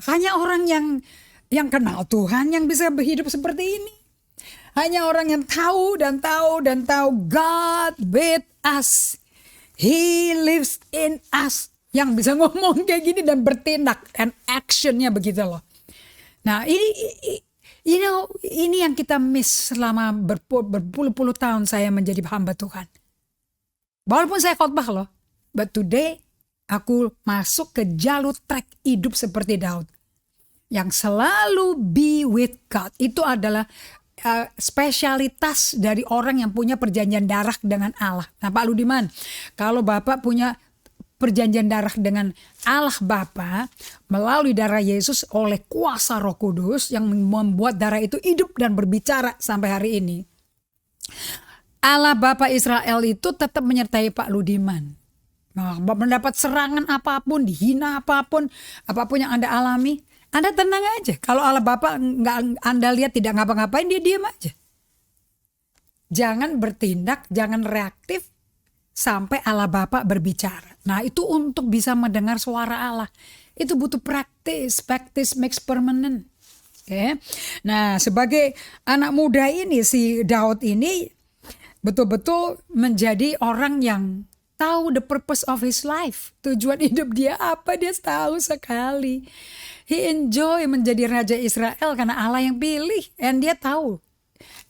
Hanya orang yang kenal Tuhan yang bisa berhidup seperti ini. Hanya orang yang tahu dan tahu God with us. He lives in us. Yang bisa ngomong kayak gini dan bertindak. And actionnya begitu loh. Nah ini yang kita miss selama berpuluh-puluh tahun saya menjadi hamba Tuhan. Walaupun saya khotbah loh. But today aku masuk ke jalur trek hidup seperti Daud. Yang selalu be with God. Itu adalah spesialitas dari orang yang punya perjanjian darah dengan Allah. Nah Pak Ludiman, kalau Bapak punya perjanjian darah dengan Allah Bapa melalui darah Yesus oleh kuasa Roh Kudus yang membuat darah itu hidup dan berbicara sampai hari ini. Allah Bapa Israel itu tetap menyertai Pak Ludiman. Nah, mendapat serangan apapun, dihina apapun yang Anda alami, Anda tenang aja. Kalau Allah Bapa nggak Anda lihat tidak ngapa-ngapain, dia diam aja. Jangan bertindak, jangan reaktif sampai Allah Bapa berbicara. Nah itu untuk bisa mendengar suara Allah. Itu butuh praktis. Practice makes permanent. Oke. Nah sebagai anak muda ini, si Daud ini betul-betul menjadi orang yang tahu the purpose of his life. Tujuan hidup dia apa, dia tahu sekali. He enjoy menjadi Raja Israel karena Allah yang pilih. And dia tahu.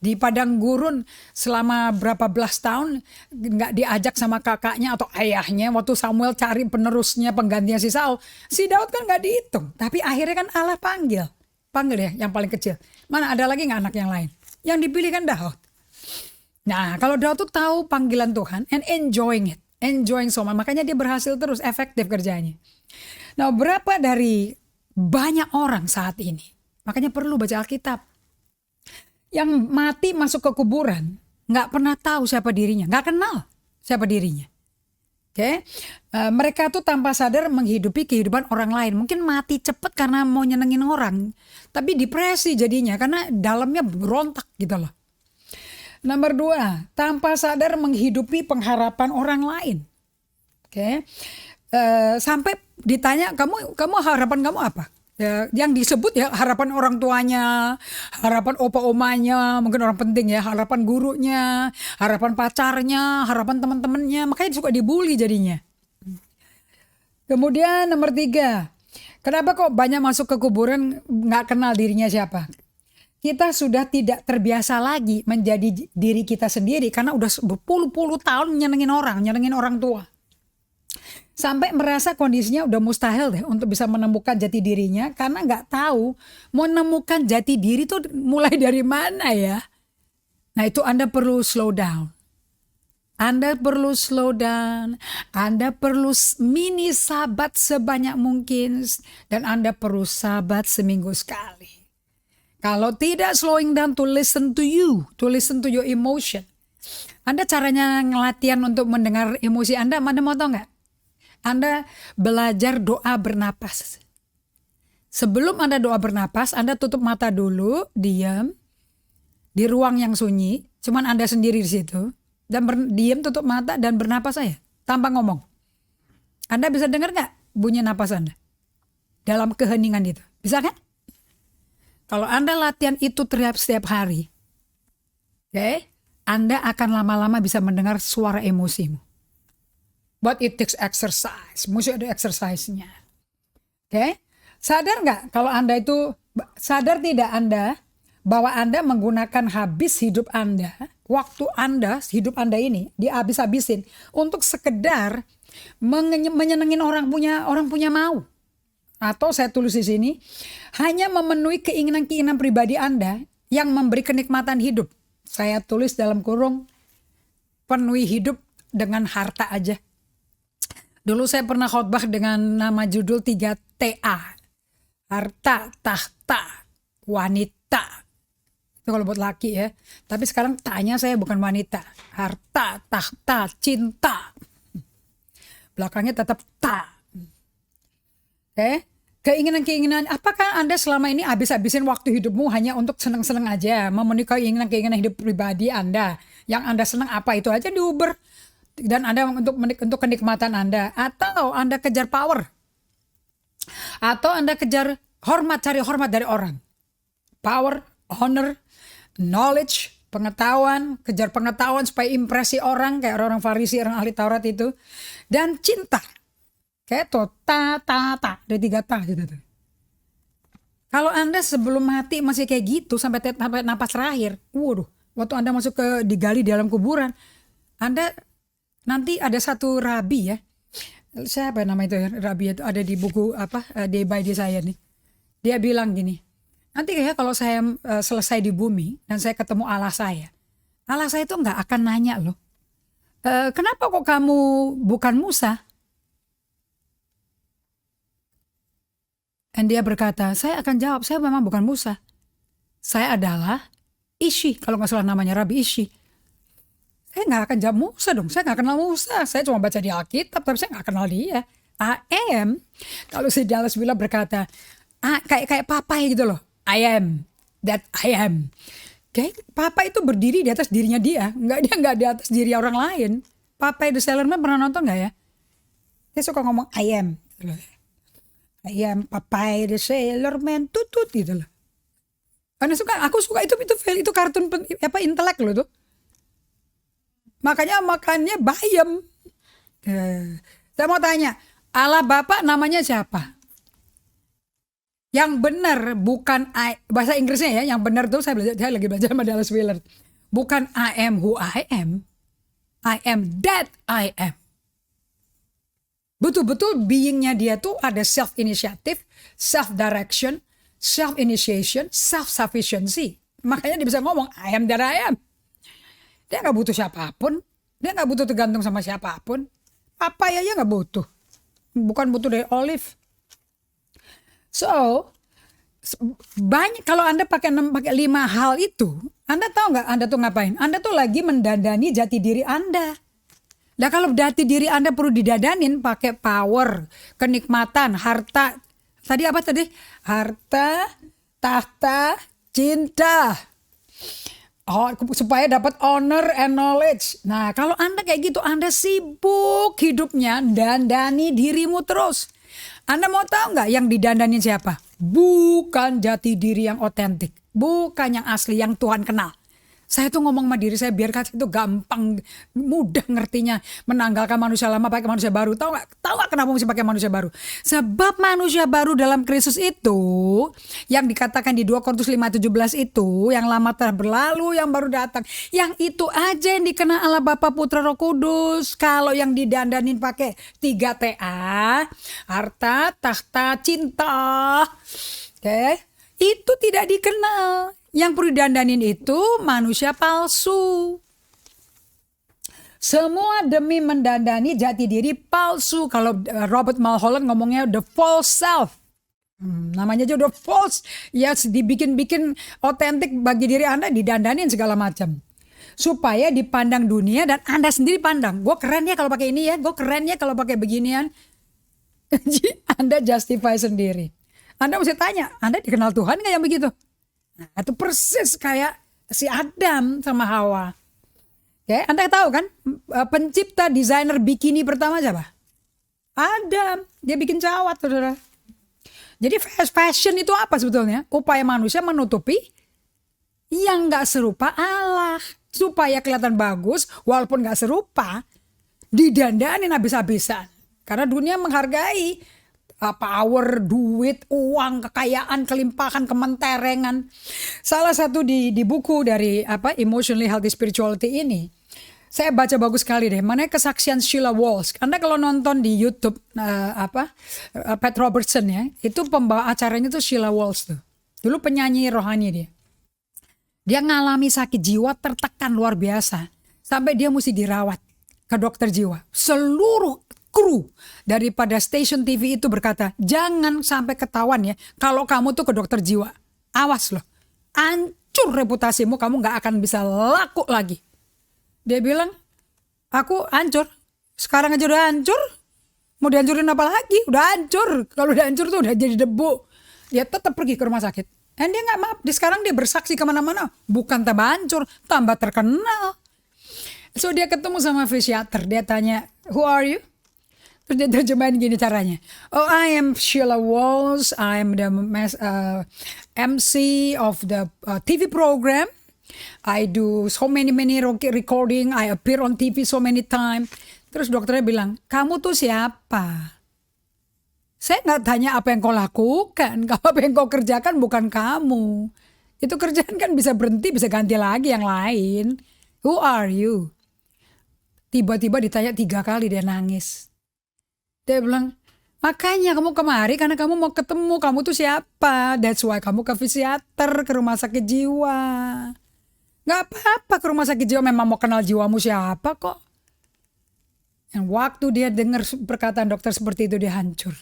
Di padang gurun selama berapa belas tahun gak diajak sama kakaknya atau ayahnya. Waktu Samuel cari penerusnya, penggantinya si Saul. Si Daud kan gak dihitung. Tapi akhirnya kan Allah panggil. Panggil ya yang paling kecil. Mana ada lagi gak anak yang lain? Yang dipilih kan Daud. Nah kalau Daud tuh tahu panggilan Tuhan and enjoying it. Enjoying so much. Makanya dia berhasil terus, efektif kerjanya. Nah berapa dari banyak orang saat ini, makanya perlu baca Alkitab, yang mati masuk ke kuburan gak pernah tahu siapa dirinya, gak kenal siapa dirinya. Oke, mereka tuh tanpa sadar menghidupi kehidupan orang lain. Mungkin mati cepat karena mau nyenengin orang, tapi depresi jadinya karena dalamnya berontak gitu loh. Nomor 2, tanpa sadar menghidupi pengharapan orang lain. Oke, sampai ditanya kamu harapan kamu apa? Ya, yang disebut ya harapan orang tuanya, harapan opa-omanya, mungkin orang penting ya, harapan gurunya, harapan pacarnya, harapan teman-temannya, makanya suka dibully jadinya. Kemudian nomor 3, kenapa kok banyak masuk ke kuburan nggak kenal dirinya siapa? Kita sudah tidak terbiasa lagi menjadi diri kita sendiri karena udah berpuluh-puluh tahun nyenengin orang tua. Sampai merasa kondisinya udah mustahil deh untuk bisa menemukan jati dirinya karena nggak tahu mau menemukan jati diri tuh mulai dari mana ya. Nah itu Anda perlu slow down. Anda perlu slow down. Anda perlu mini sabat sebanyak mungkin dan Anda perlu sabat seminggu sekali. Kalau tidak slowing down to listen to you, to listen to your emotion. Anda caranya ngelatihan untuk mendengar emosi Anda mau tahu nggak? Anda belajar doa bernapas. Sebelum Anda doa bernapas, Anda tutup mata dulu, diam di ruang yang sunyi, cuman Anda sendiri di situ, dan diam, tutup mata dan bernapas aja tanpa ngomong. Anda bisa dengar nggak bunyi napas Anda dalam keheningan itu? Bisa kan? Kalau Anda latihan itu setiap hari, okay, Anda akan lama-lama bisa mendengar suara emosimu. But it takes exercise. Mesti ada exercise-nya. Oke? Sadar nggak kalau Anda itu, sadar tidak Anda bahwa Anda menggunakan habis hidup Anda, waktu Anda, hidup Anda ini dihabis-habisin untuk sekedar menyenengin orang punya mau. Atau saya tulis di sini, hanya memenuhi keinginan-keinginan pribadi Anda yang memberi kenikmatan hidup. Saya tulis dalam kurung, penuhi hidup dengan harta aja. Dulu saya pernah khotbah dengan nama judul 3TA. Harta, tahta, wanita. Itu kalau buat laki ya. Tapi sekarang tanya saya bukan wanita. Harta, tahta, cinta. Belakangnya tetap ta. Oke. Keinginan-keinginan, apakah Anda selama ini habis-habisin waktu hidupmu hanya untuk seneng-seneng aja, memenuhi keinginan-keinginan hidup pribadi Anda? Yang Anda senang apa itu aja diuber, dan Anda untuk kenikmatan Anda, atau Anda kejar power, atau Anda kejar hormat, cari hormat dari orang, power, honor, knowledge, pengetahuan, kejar pengetahuan supaya impresi orang kayak orang Farisi, orang ahli Taurat itu, dan cinta. Kayak tuh, ada 3 gitu tuh. Kalau Anda sebelum mati masih kayak gitu sampai napas terakhir, waduh, waktu Anda masuk digali di dalam kuburan, Anda nanti ada satu rabi ya, siapa nama itu ya, rabi itu ada di buku Day by Day saya nih. Dia bilang gini, nanti kayak kalau saya selesai di bumi dan saya ketemu Allah saya itu nggak akan nanya loh, kenapa kok kamu bukan Musa? Dan dia berkata, saya akan jawab, saya memang bukan Musa. Saya adalah Ishi, kalau nggak salah namanya Rabi Ishi. Saya nggak akan jawab Musa dong, saya nggak kenal Musa. Saya cuma baca di Alkitab, tapi saya nggak kenal dia. I am, kalau si Dallas Willard berkata, kayak papai gitu loh. I am, that I am. Kayak papa itu berdiri di atas dirinya dia nggak di atas diri orang lain. Papai the Sailor Man pernah nonton nggak ya? Dia suka ngomong I am. Ayam papai the Sailor Man tutut gitu loh. Aku suka itu kartun intelek loh tuh. Makanya makannya bayam. Saya mau tanya, Allah Bapa namanya siapa? Yang benar bukan bahasa Inggrisnya ya, yang benar tuh saya lagi belajar sama Dallas Willard. Bukan I am who I am that I am. Betul-betul beingnya dia tuh ada self-initiative, self-direction, self-initiation, self-sufficiency. Makanya dia bisa ngomong, I am that I am. Dia gak butuh siapapun. Dia gak butuh tergantung sama siapapun. Papai aja gak butuh. Bukan butuh dari olive. So, banyak kalau Anda pakai 5 hal itu, Anda tahu gak Anda tuh ngapain? Anda tuh lagi mendandani jati diri Anda. Nah kalau jati diri Anda perlu didadanin pakai power, kenikmatan, harta. Tadi apa tadi? Harta, tahta, cinta. Supaya dapat honor and knowledge. Nah kalau Anda kayak gitu, Anda sibuk hidupnya dandani dirimu terus. Anda mau tahu nggak yang didandanin siapa? Bukan jati diri yang otentik. Bukan yang asli, yang Tuhan kenal. Saya tuh ngomong sama diri saya biar itu gampang, mudah ngertinya, menanggalkan manusia lama pakai manusia baru. Tahu nggak kenapa mesti pakai manusia baru? Sebab manusia baru dalam Kristus itu yang dikatakan di 2 Korintus 5:17 itu, yang lama telah berlalu, yang baru datang. Yang itu aja yang dikenal Allah Bapa, Putra, Roh Kudus. Kalau yang didandanin pakai 3TA, harta, tahta, cinta, itu tidak dikenal. Yang perlu dandanin itu manusia palsu. Semua demi mendandani jati diri palsu. Kalau Robert Mulholland ngomongnya the false self. Namanya aja the false. Ya dibikin-bikin otentik bagi diri Anda, didandanin segala macam. Supaya dipandang dunia dan Anda sendiri pandang. Gue keren ya kalau pakai ini ya. Gue keren ya kalau pakai beginian. Anda justify sendiri. Anda mesti tanya, Anda dikenal Tuhan gak yang begitu? Nah, itu persis kayak si Adam sama Hawa. Anda tahu kan pencipta desainer bikini pertama siapa? Adam. Dia bikin cawat, saudara. Jadi fashion itu apa sebetulnya? Upaya manusia menutupi yang gak serupa Allah. Supaya kelihatan bagus, walaupun gak serupa, didandanin habis-habisan. Karena dunia menghargai power, duit, uang, kekayaan, kelimpahan, kementerengan. Salah satu di buku dari Emotionally Healthy Spirituality ini, saya baca bagus sekali deh. Mana kesaksian Sheila Walsh. Anda kalau nonton di YouTube Pat Robertson ya, itu pembawa acaranya tuh Sheila Walsh tuh. Dulu penyanyi rohani dia. Dia ngalami sakit jiwa tertekan luar biasa. Sampai dia mesti dirawat ke dokter jiwa. Seluruh kru daripada stasiun TV itu berkata, jangan sampai ketahuan ya kalau kamu tuh ke dokter jiwa. Awas loh, hancur reputasimu, kamu gak akan bisa laku lagi. Dia bilang, aku hancur. Sekarang aja udah hancur. Mau dihancurin apa lagi? Udah hancur. Kalau udah hancur tuh udah jadi debu. Dia tetap pergi ke rumah sakit. Dan dia gak maaf. Sekarang dia bersaksi kemana-mana. Bukan tambah hancur, tambah terkenal. So dia ketemu sama fisiater. Dia tanya, who are you? Terus dia terjemahin gini caranya. Oh, I am Sheila Walls. I am the MC of the TV program. I do so many recording. I appear on TV so many times. Terus dokternya bilang, kamu tuh siapa? Saya nggak tanya apa yang kau lakukan. Apa yang kau kerjakan bukan kamu. Itu kerjaan kan bisa berhenti, bisa ganti lagi yang lain. Who are you? Tiba-tiba ditanya 3 kali, dia nangis. Dia bilang, makanya kamu kemari karena kamu mau ketemu. Kamu tuh siapa? That's why kamu ke fisiater, ke rumah sakit jiwa. Gak apa-apa ke rumah sakit jiwa, memang mau kenal jiwamu siapa kok. Dan waktu dia dengar perkataan dokter seperti itu, dia hancur.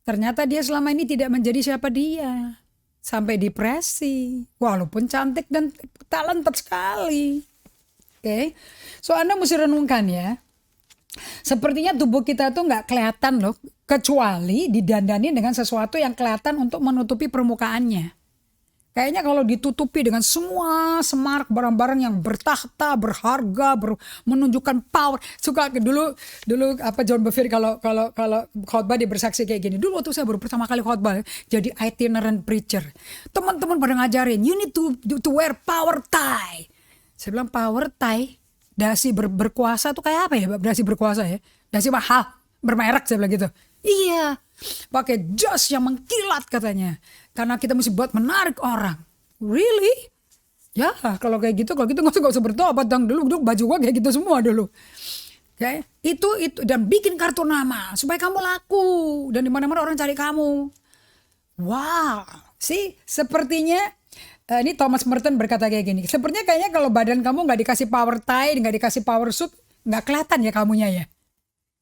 Ternyata dia selama ini tidak menjadi siapa dia. Sampai depresi. Walaupun cantik dan talented sekali. Oke. So Anda mesti renungkan ya. Sepertinya tubuh kita tuh gak kelihatan loh. Kecuali didandani dengan sesuatu yang kelihatan untuk menutupi permukaannya. Kayaknya kalau ditutupi dengan semua semarak barang-barang yang bertahta, berharga, menunjukkan power. Suka dulu apa John Bevere kalau khotbah dia bersaksi kayak gini. Dulu waktu saya baru pertama kali khotbah jadi itinerant preacher. Teman-teman pada ngajarin, you need to wear power tie. Saya bilang power tie, dasi berkuasa tuh kayak apa ya? Dasi berkuasa ya. Dasi mahal, bermerek saya bilang gitu. Iya, pakai jas yang mengkilat katanya. Karena kita mesti buat menarik orang. Really? Ya kalau gitu gak usah bertobat dong. Dulu baju gua kayak gitu semua dulu. Okay? Itu dan bikin kartu nama supaya kamu laku. Dan dimana-mana orang cari kamu. Wow, sepertinya ini Thomas Merton berkata kayak gini. Sepertinya kayaknya kalau badan kamu gak dikasih power tie, gak dikasih power suit, gak kelihatan ya kamunya ya.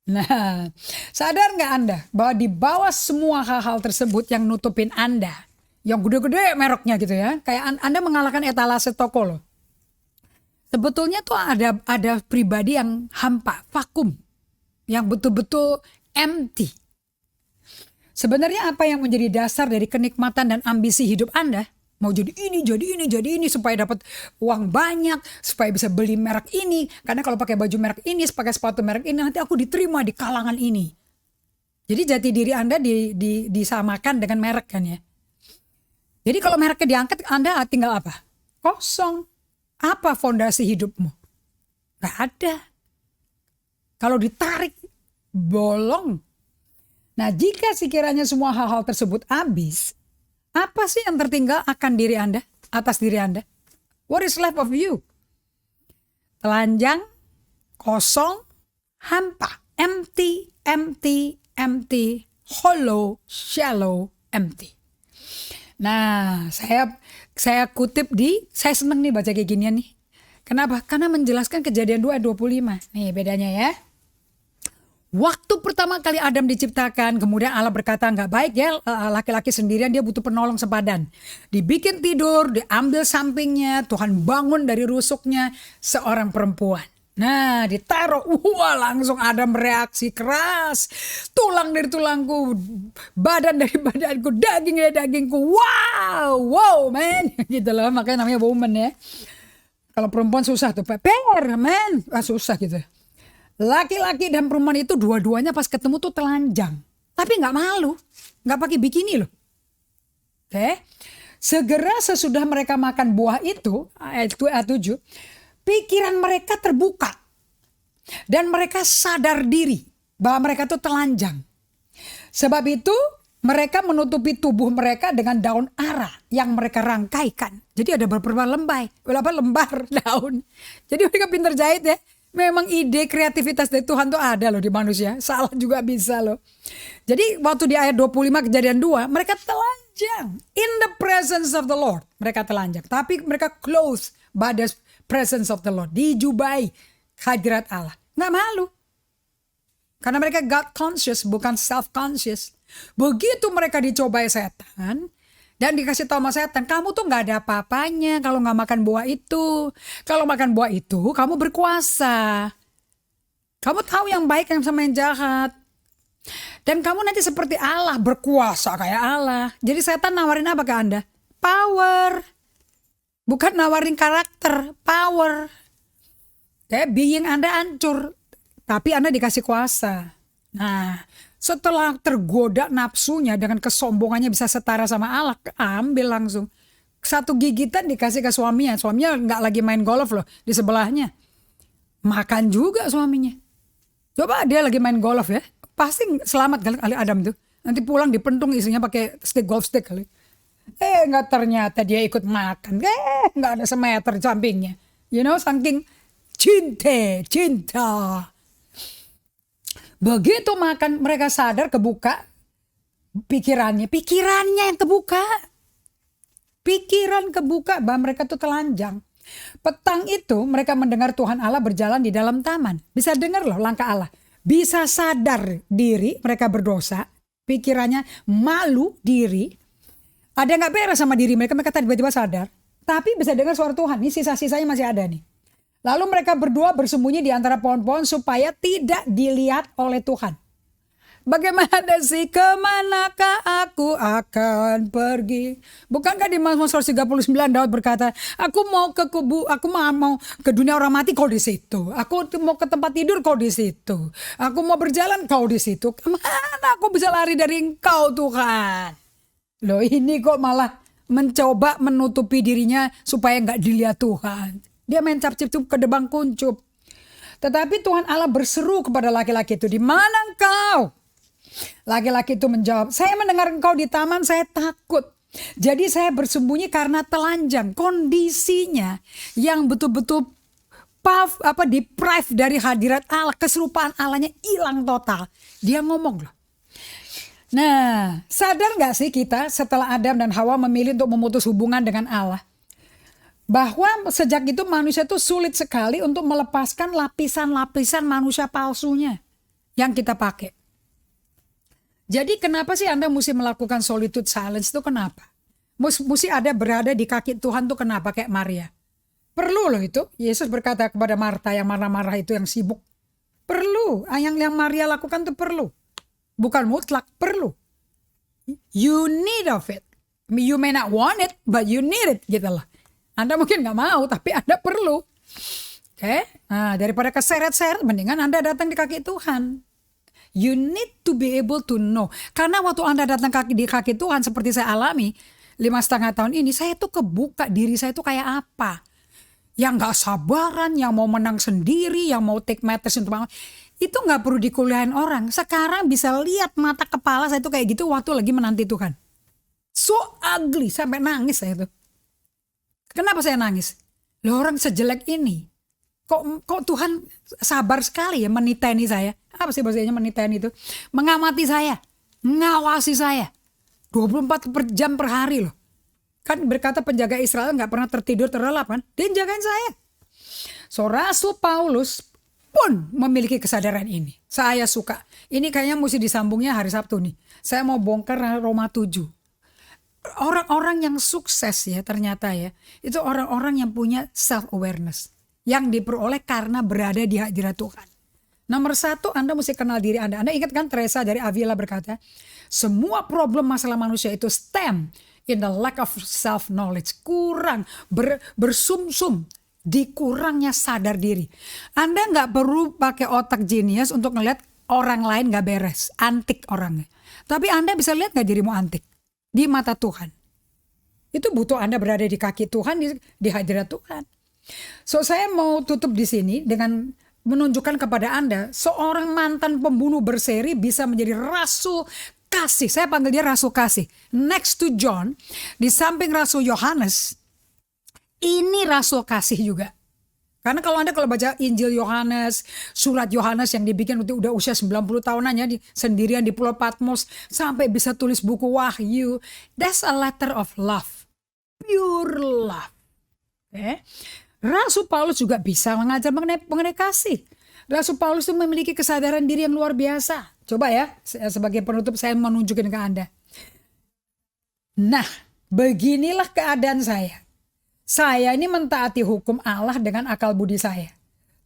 Nah, sadar gak Anda bahwa di bawah semua hal-hal tersebut yang nutupin Anda, yang gede-gede mereknya gitu ya, kayak Anda mengalahkan etalase toko loh. Sebetulnya tuh ada pribadi yang hampa, vakum, yang betul-betul empty. Sebenarnya apa yang menjadi dasar dari kenikmatan dan ambisi hidup Anda? Mau jadi ini supaya dapat uang banyak, supaya bisa beli merek ini. Karena kalau pakai baju merek ini, pakai sepatu merek ini, nanti aku diterima di kalangan ini. Jadi jati diri Anda disamakan dengan merek kan ya. Jadi kalau mereknya diangkat, Anda tinggal apa? Kosong. Apa fondasi hidupmu? Gak ada. Kalau ditarik, bolong. Nah jika sekiranya semua hal-hal tersebut habis, apa sih yang tertinggal akan diri Anda, atas diri Anda? What is left of you? Telanjang, kosong, hampa, empty, hollow, shallow, empty. Nah, saya kutip saya seneng nih baca kayak ginian nih. Kenapa? Karena menjelaskan Kejadian 2 ayat 25. Nih bedanya ya. Waktu pertama kali Adam diciptakan, kemudian Allah berkata nggak baik ya laki-laki sendirian, dia butuh penolong sepadan. Dibikin tidur, diambil sampingnya, Tuhan bangun dari rusuknya seorang perempuan. Nah ditaruh, langsung Adam bereaksi keras. Tulang dari tulangku, badan dari badanku, daging dari dagingku. Wow man, gitu loh, makanya namanya woman ya. Kalau perempuan susah tuh, man, susah gitu. Laki-laki dan perempuan itu dua-duanya pas ketemu tuh telanjang. Tapi gak malu. Gak pakai bikini loh. Oke. Segera sesudah mereka makan buah itu, ayat 7, pikiran mereka terbuka. Dan mereka sadar diri bahwa mereka tuh telanjang. Sebab itu mereka menutupi tubuh mereka dengan daun ara yang mereka rangkaikan. Jadi ada beberapa lembar daun. Jadi mereka pintar jahit ya. Memang ide kreativitas dari Tuhan tuh ada loh di manusia. Salah juga bisa loh. Jadi waktu di ayat 25 Kejadian 2, mereka telanjang. telanjang. In the presence of the Lord. Mereka telanjang. Tapi mereka close by the presence of the Lord. Dijubai hadirat Allah. Nggak malu. Karena mereka God conscious, bukan self conscious. Begitu mereka dicobai setan. Dan dikasih tahu sama setan, kamu tuh nggak ada apa-apanya kalau nggak makan buah itu. Kalau makan buah itu, kamu berkuasa. Kamu tahu yang baik yang sama yang jahat. Dan kamu nanti seperti Allah, berkuasa kayak Allah. Jadi setan nawarin apa ke Anda? Power. Bukan nawarin karakter, power. Kayak being Anda hancur, tapi Anda dikasih kuasa. Nah, setelah tergoda nafsunya dengan kesombongannya bisa setara sama Allah, ambil langsung. Satu gigitan dikasih ke suaminya. Suaminya nggak lagi main golf loh di sebelahnya. Makan juga suaminya. Coba dia lagi main golf ya. Pasti selamat kali Adam tuh. Nanti pulang dipentung istrinya pakai golf stick kali. Nggak, ternyata dia ikut makan. Nggak ada semeter sampingnya. You know, saking cinta. Begitu makan mereka sadar, kebuka pikirannya yang kebuka. Pikiran kebuka bahwa mereka tuh telanjang. Petang itu mereka mendengar Tuhan Allah berjalan di dalam taman. Bisa dengar loh langkah Allah. Bisa sadar diri mereka berdosa. Pikirannya malu diri. Ada nggak beres sama diri mereka tiba-tiba sadar. Tapi bisa dengar suara Tuhan. Ini sisa-sisanya masih ada nih. Lalu mereka berdua bersembunyi di antara pohon-pohon supaya tidak dilihat oleh Tuhan. Bagaimana sih, kemanakah aku akan pergi? Bukankah di Mazmur 139 Daud berkata, aku mau ke kubu, aku mau ke dunia orang mati, kau di situ. Aku mau ke tempat tidur, kau di situ. Aku mau berjalan, kau di situ. Kemana aku bisa lari dari engkau Tuhan? Loh, ini kok malah mencoba menutupi dirinya supaya nggak dilihat Tuhan. Dia main cap-cip ke debang kuncup. Tetapi Tuhan Allah berseru kepada laki-laki itu, di mana engkau? Laki-laki itu menjawab, saya mendengar engkau di taman, saya takut. Jadi saya bersembunyi karena telanjang. Kondisinya yang betul-betul deprived dari hadirat Allah, keserupaan Allahnya hilang total. Dia ngomong loh. Nah, sadar gak sih kita setelah Adam dan Hawa memilih untuk memutus hubungan dengan Allah? Bahwa sejak itu manusia itu sulit sekali untuk melepaskan lapisan-lapisan manusia palsunya yang kita pakai. Jadi kenapa sih Anda mesti melakukan solitude silence itu kenapa? Mesti ada berada di kaki Tuhan tuh kenapa kayak Maria? Perlu loh itu. Yesus berkata kepada Marta yang marah-marah itu yang sibuk. Perlu. Yang Maria lakukan tuh perlu. Bukan mutlak, perlu. You need of it. You may not want it, but you need it gitu loh. Anda mungkin gak mau, tapi Anda perlu. Oke? Nah, daripada keseret-seret, mendingan Anda datang di kaki Tuhan. You need to be able to know. Karena waktu Anda datang di kaki Tuhan, seperti saya alami 5,5 tahun ini, saya tuh kebuka diri saya tuh kayak apa. Yang gak sabaran, yang mau menang sendiri, yang mau take matters untuk itu gak perlu dikuliahin orang. Sekarang bisa lihat mata kepala saya tuh kayak gitu waktu lagi menanti Tuhan. So ugly, sampai nangis saya tuh. Kenapa saya nangis? Loh, orang sejelek ini. Kok Tuhan sabar sekali ya meniteni saya. Apa sih bahasanya meniteni itu? Mengamati saya. Ngawasi saya. 24 jam per hari loh. Kan berkata penjaga Israel gak pernah tertidur terlelap kan. Dia jagain saya. So Rasul Paulus pun memiliki kesadaran ini. Saya suka. Ini kayaknya mesti disambungnya hari Sabtu nih. Saya mau bongkar Roma 7. Orang-orang yang sukses ya ternyata ya. Itu orang-orang yang punya self-awareness. Yang diperoleh karena berada di hadirat Tuhan. Nomor 1, Anda mesti kenal diri Anda. Anda ingat kan Teresa dari Avila berkata, semua problem masalah manusia itu stem in the lack of self-knowledge. Kurang, bersumsum di kurangnya sadar diri. Anda gak perlu pakai otak jenius untuk ngeliat orang lain gak beres. Antik orangnya. Tapi Anda bisa lihat gak dirimu antik? Di mata Tuhan. Itu butuh Anda berada di kaki Tuhan, di hadirat Tuhan. So saya mau tutup di sini dengan menunjukkan kepada Anda seorang mantan pembunuh berseri bisa menjadi rasul kasih. Saya panggil dia rasul kasih. Next to John, di samping rasul Yohanes, ini rasul kasih juga. Karena kalau baca Injil Yohanes, surat Yohanes yang dibikin udah usia 90 tahunannya sendirian di Pulau Patmos sampai bisa tulis buku Wahyu, that's a letter of love. Pure love. Rasul Paulus juga bisa mengajar mengenai kasih. Rasul Paulus itu memiliki kesadaran diri yang luar biasa. Coba ya, sebagai penutup saya menunjukkan ke Anda. Nah, beginilah keadaan saya. Saya ini mentaati hukum Allah dengan akal budi saya.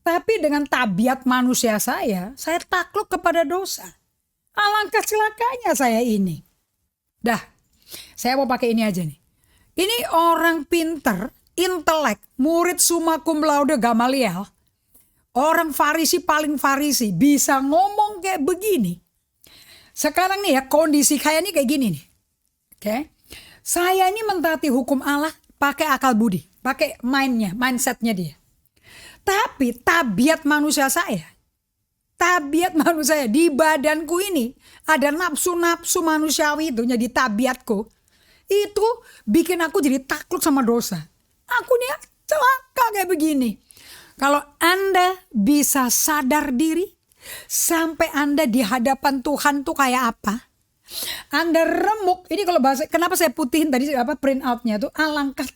Tapi dengan tabiat manusia saya takluk kepada dosa. Alangkah celakanya saya ini. Dah, saya mau pakai ini aja nih. Ini orang pinter, intelek, murid summa cum laude Gamaliel. Orang Farisi paling Farisi bisa ngomong kayak begini. Sekarang nih ya, kondisi kayak ini kayak gini nih. Oke. Saya ini mentaati hukum Allah pakai akal budi, pakai mindsetnya dia. Tapi tabiat manusia di badanku ini ada nafsu-nafsu manusiawi itu jadi tabiatku. Itu bikin aku jadi takluk sama dosa. Aku nih celaka kayak begini. Kalau Anda bisa sadar diri sampai Anda di hadapan Tuhan tuh kayak apa? Anda remuk, ini kalau bahasa, kenapa saya putihin tadi print outnya tuh alangkah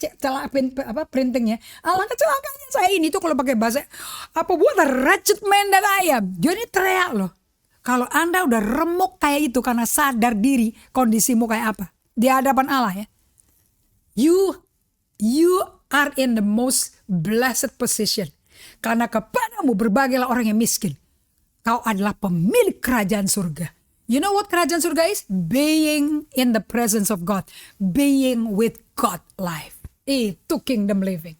printingnya, alangkah celakanya saya ini tuh kalau pakai bahasa what a wretched man that I am. Jadi teriak loh. Kalau Anda udah remuk kayak itu karena sadar diri kondisimu kayak apa di hadapan Allah ya, you are in the most blessed position karena kepadamu berbagailah orang yang miskin. Kau adalah pemilik kerajaan surga. You know what kerajaan surga is? Being in the presence of God. Being with God life. Itu kingdom living.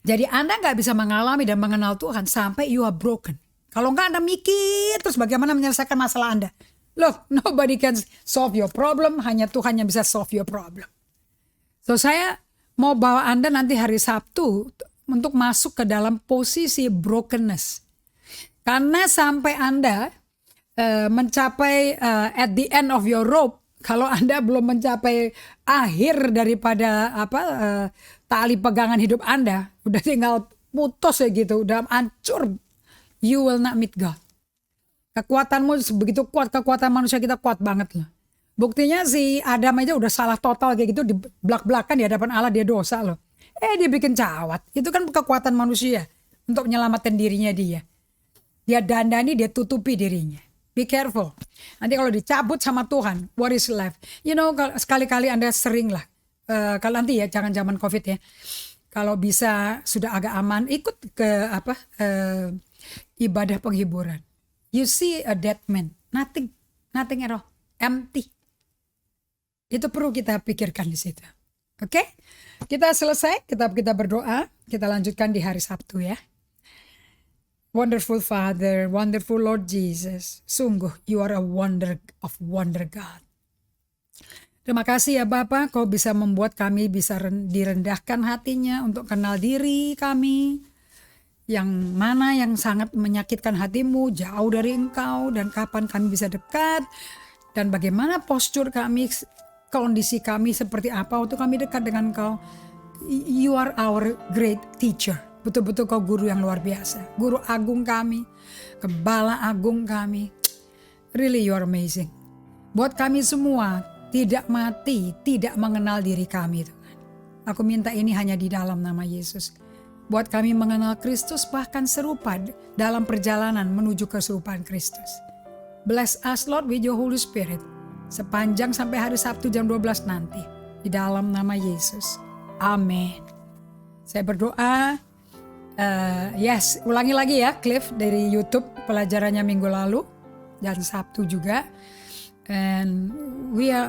Jadi Anda gak bisa mengalami dan mengenal Tuhan sampai you are broken. Kalau enggak Anda mikir terus bagaimana menyelesaikan masalah Anda. Look, nobody can solve your problem. Hanya Tuhan yang bisa solve your problem. So saya mau bawa Anda nanti hari Sabtu untuk masuk ke dalam posisi brokenness. Karena sampai Anda mencapai at the end of your rope, kalau Anda belum mencapai akhir daripada tali pegangan hidup Anda, udah tinggal putus ya gitu, udah hancur, you will not meet God. Kekuatanmu begitu kuat, kekuatan manusia kita kuat banget loh. Buktinya si Adam aja udah salah total kayak gitu, di belak-belakan di hadapan Allah dia dosa loh. Dia bikin cawat. Itu kan kekuatan manusia untuk menyelamatkan dirinya dia. Dia dandani, dia tutupi dirinya. Be careful. Nanti kalau dicabut sama Tuhan, what is left? You know, sekali-kali Anda sering lah. Kalau nanti ya, jangan zaman COVID ya. Kalau bisa sudah agak aman, ikut ke ibadah penghiburan. You see a dead man, nothing at all, empty. Itu perlu kita pikirkan di situ. Oke? Kita selesai, kita berdoa, kita lanjutkan di hari Sabtu ya. Wonderful Father, wonderful Lord Jesus. Sungguh, you are a wonder of wonder God. Terima kasih ya Bapa, Kau bisa membuat kami bisa direndahkan hatinya untuk kenal diri kami. Yang mana yang sangat menyakitkan hatimu, jauh dari Engkau, dan kapan kami bisa dekat. Dan bagaimana postur kami, kondisi kami seperti apa untuk kami dekat dengan Kau. You are our great teacher. Betul-betul Kau guru yang luar biasa. Guru agung kami, Gembala agung kami. Really you are amazing. Buat kami semua tidak mati, tidak mengenal diri kami Tuhan. Aku minta ini hanya di dalam nama Yesus. Buat kami mengenal Kristus bahkan serupa dalam perjalanan menuju keserupaan Kristus. Bless us Lord with your Holy Spirit. Sepanjang sampai hari Sabtu jam 12 nanti. Di dalam nama Yesus. Amin. Saya berdoa. Ulangi lagi ya Cliff dari YouTube pelajarannya minggu lalu dan Sabtu juga. And we are,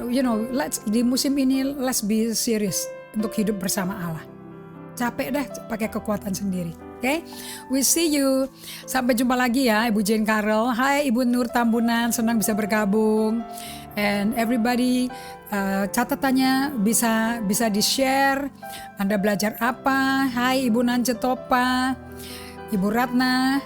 di musim ini let's be serious untuk hidup bersama Allah. Capek dah pakai kekuatan sendiri. Okay? We see you. Sampai jumpa lagi ya Ibu Jane Carol. Hai Ibu Nur Tambunan, senang bisa bergabung. And everybody, catatannya bisa di-share. Anda belajar apa? Hai Ibu Nance Topa, Ibu Ratna,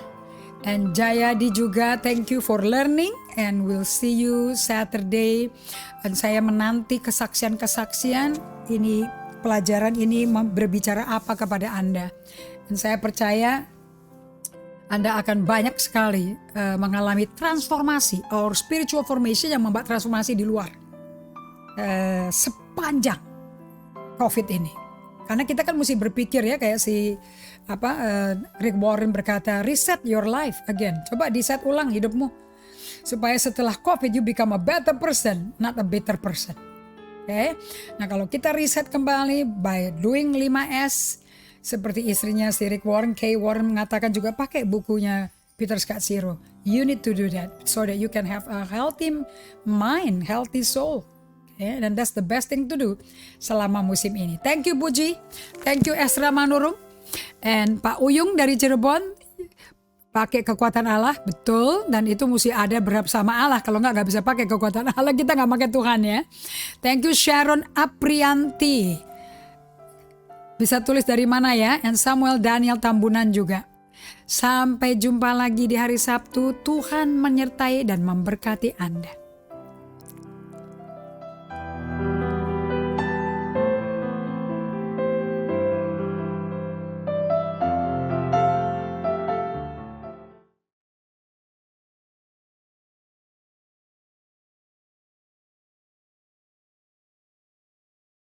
and Jayadi juga. Thank you for learning and we'll see you Saturday. Dan saya menanti kesaksian-kesaksian ini, pelajaran ini berbicara apa kepada Anda. Dan saya percaya Anda akan banyak sekali mengalami transformasi or spiritual formation yang membuat transformasi di luar sepanjang COVID ini. Karena kita kan mesti berpikir ya, kayak si Rick Warren berkata, reset your life again. Coba reset ulang hidupmu supaya setelah COVID you become a better person, not a bitter person. Oke. Nah, kalau kita reset kembali by doing 5S, seperti istrinya si Rick Warren, Kay Warren mengatakan juga, pakai bukunya Peter Scott Zero. You need to do that so that you can have a healthy mind, healthy soul. Okay? And that's the best thing to do selama musim ini. Thank you Puji, thank you Esra Manurung, and Pak Uyung dari Cirebon. Pakai kekuatan Allah, betul, dan itu mesti ada bersama Allah. Kalau nggak bisa pakai kekuatan Allah, kita nggak pakai Tuhan ya. Thank you Sharon Aprianti. Bisa tulis dari mana ya? And Samuel Daniel Tambunan juga. Sampai jumpa lagi di hari Sabtu. Tuhan menyertai dan memberkati Anda.